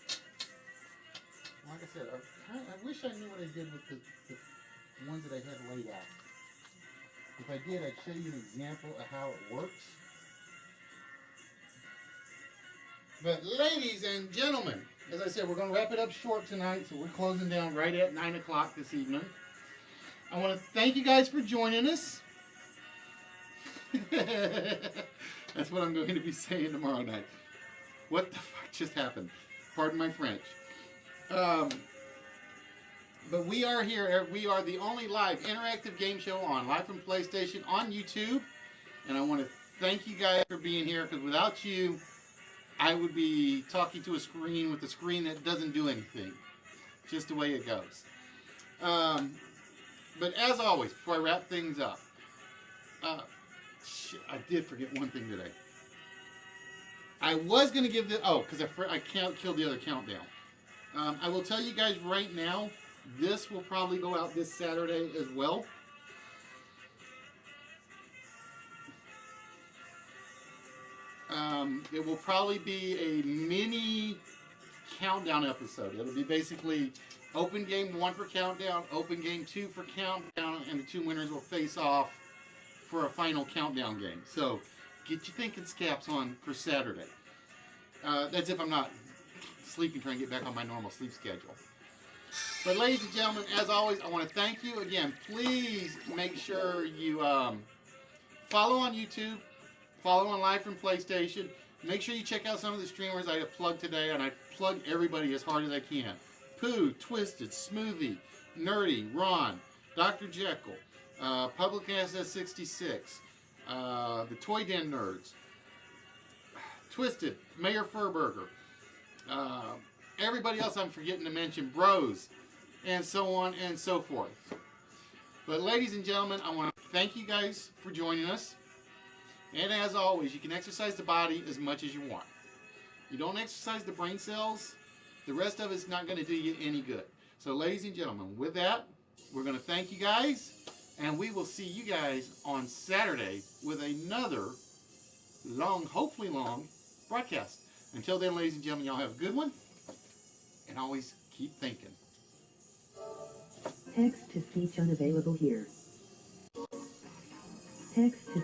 Like I said, I wish I knew what I did with the ones that I had laid out. If I did, I'd show you an example of how it works. But ladies and gentlemen, as I said, we're going to wrap it up short tonight, so we're closing down right at 9 o'clock this evening. I want to thank you guys for joining us. That's what I'm going to be saying tomorrow night. What the fuck just happened? Pardon my French. But we are here. We are the only live interactive game show on Live from PlayStation on YouTube. And I want to thank you guys for being here, because without you, I would be talking to a screen with a screen that doesn't do anything. Just the way it goes. But as always, before I wrap things up, shit, I did forget one thing today. I was going to give the... Oh, because I can't kill the other countdown. I will tell you guys right now, this will probably go out this Saturday as well. It will probably be a mini countdown episode. It'll be basically open game 1 for countdown, open game 2 for countdown, and the 2 winners will face off for a final countdown game. So get your thinking caps on for Saturday. That's if I'm not sleeping, trying to get back on my normal sleep schedule. But ladies and gentlemen, as always, I want to thank you again. Please make sure you follow on YouTube, follow on Live from PlayStation. Make sure you check out some of the streamers I have plugged today, and I plug everybody as hard as I can. Pooh, Twisted, Smoothie, Nerdy, Ron, Dr. Jekyll, Public Access 66, the Toy Den Nerds, Twisted, Mayor Furburger, everybody else I'm forgetting to mention, Bros, and so on and so forth. But ladies and gentlemen, I want to thank you guys for joining us. And as always, you can exercise the body as much as you want. You don't exercise the brain cells, the rest of it's not going to do you any good. So ladies and gentlemen, with that, we're going to thank you guys, and we will see you guys on Saturday with another long, hopefully long, broadcast. Until then, ladies and gentlemen, y'all have a good one, and always keep thinking. Text to speech unavailable here. Text to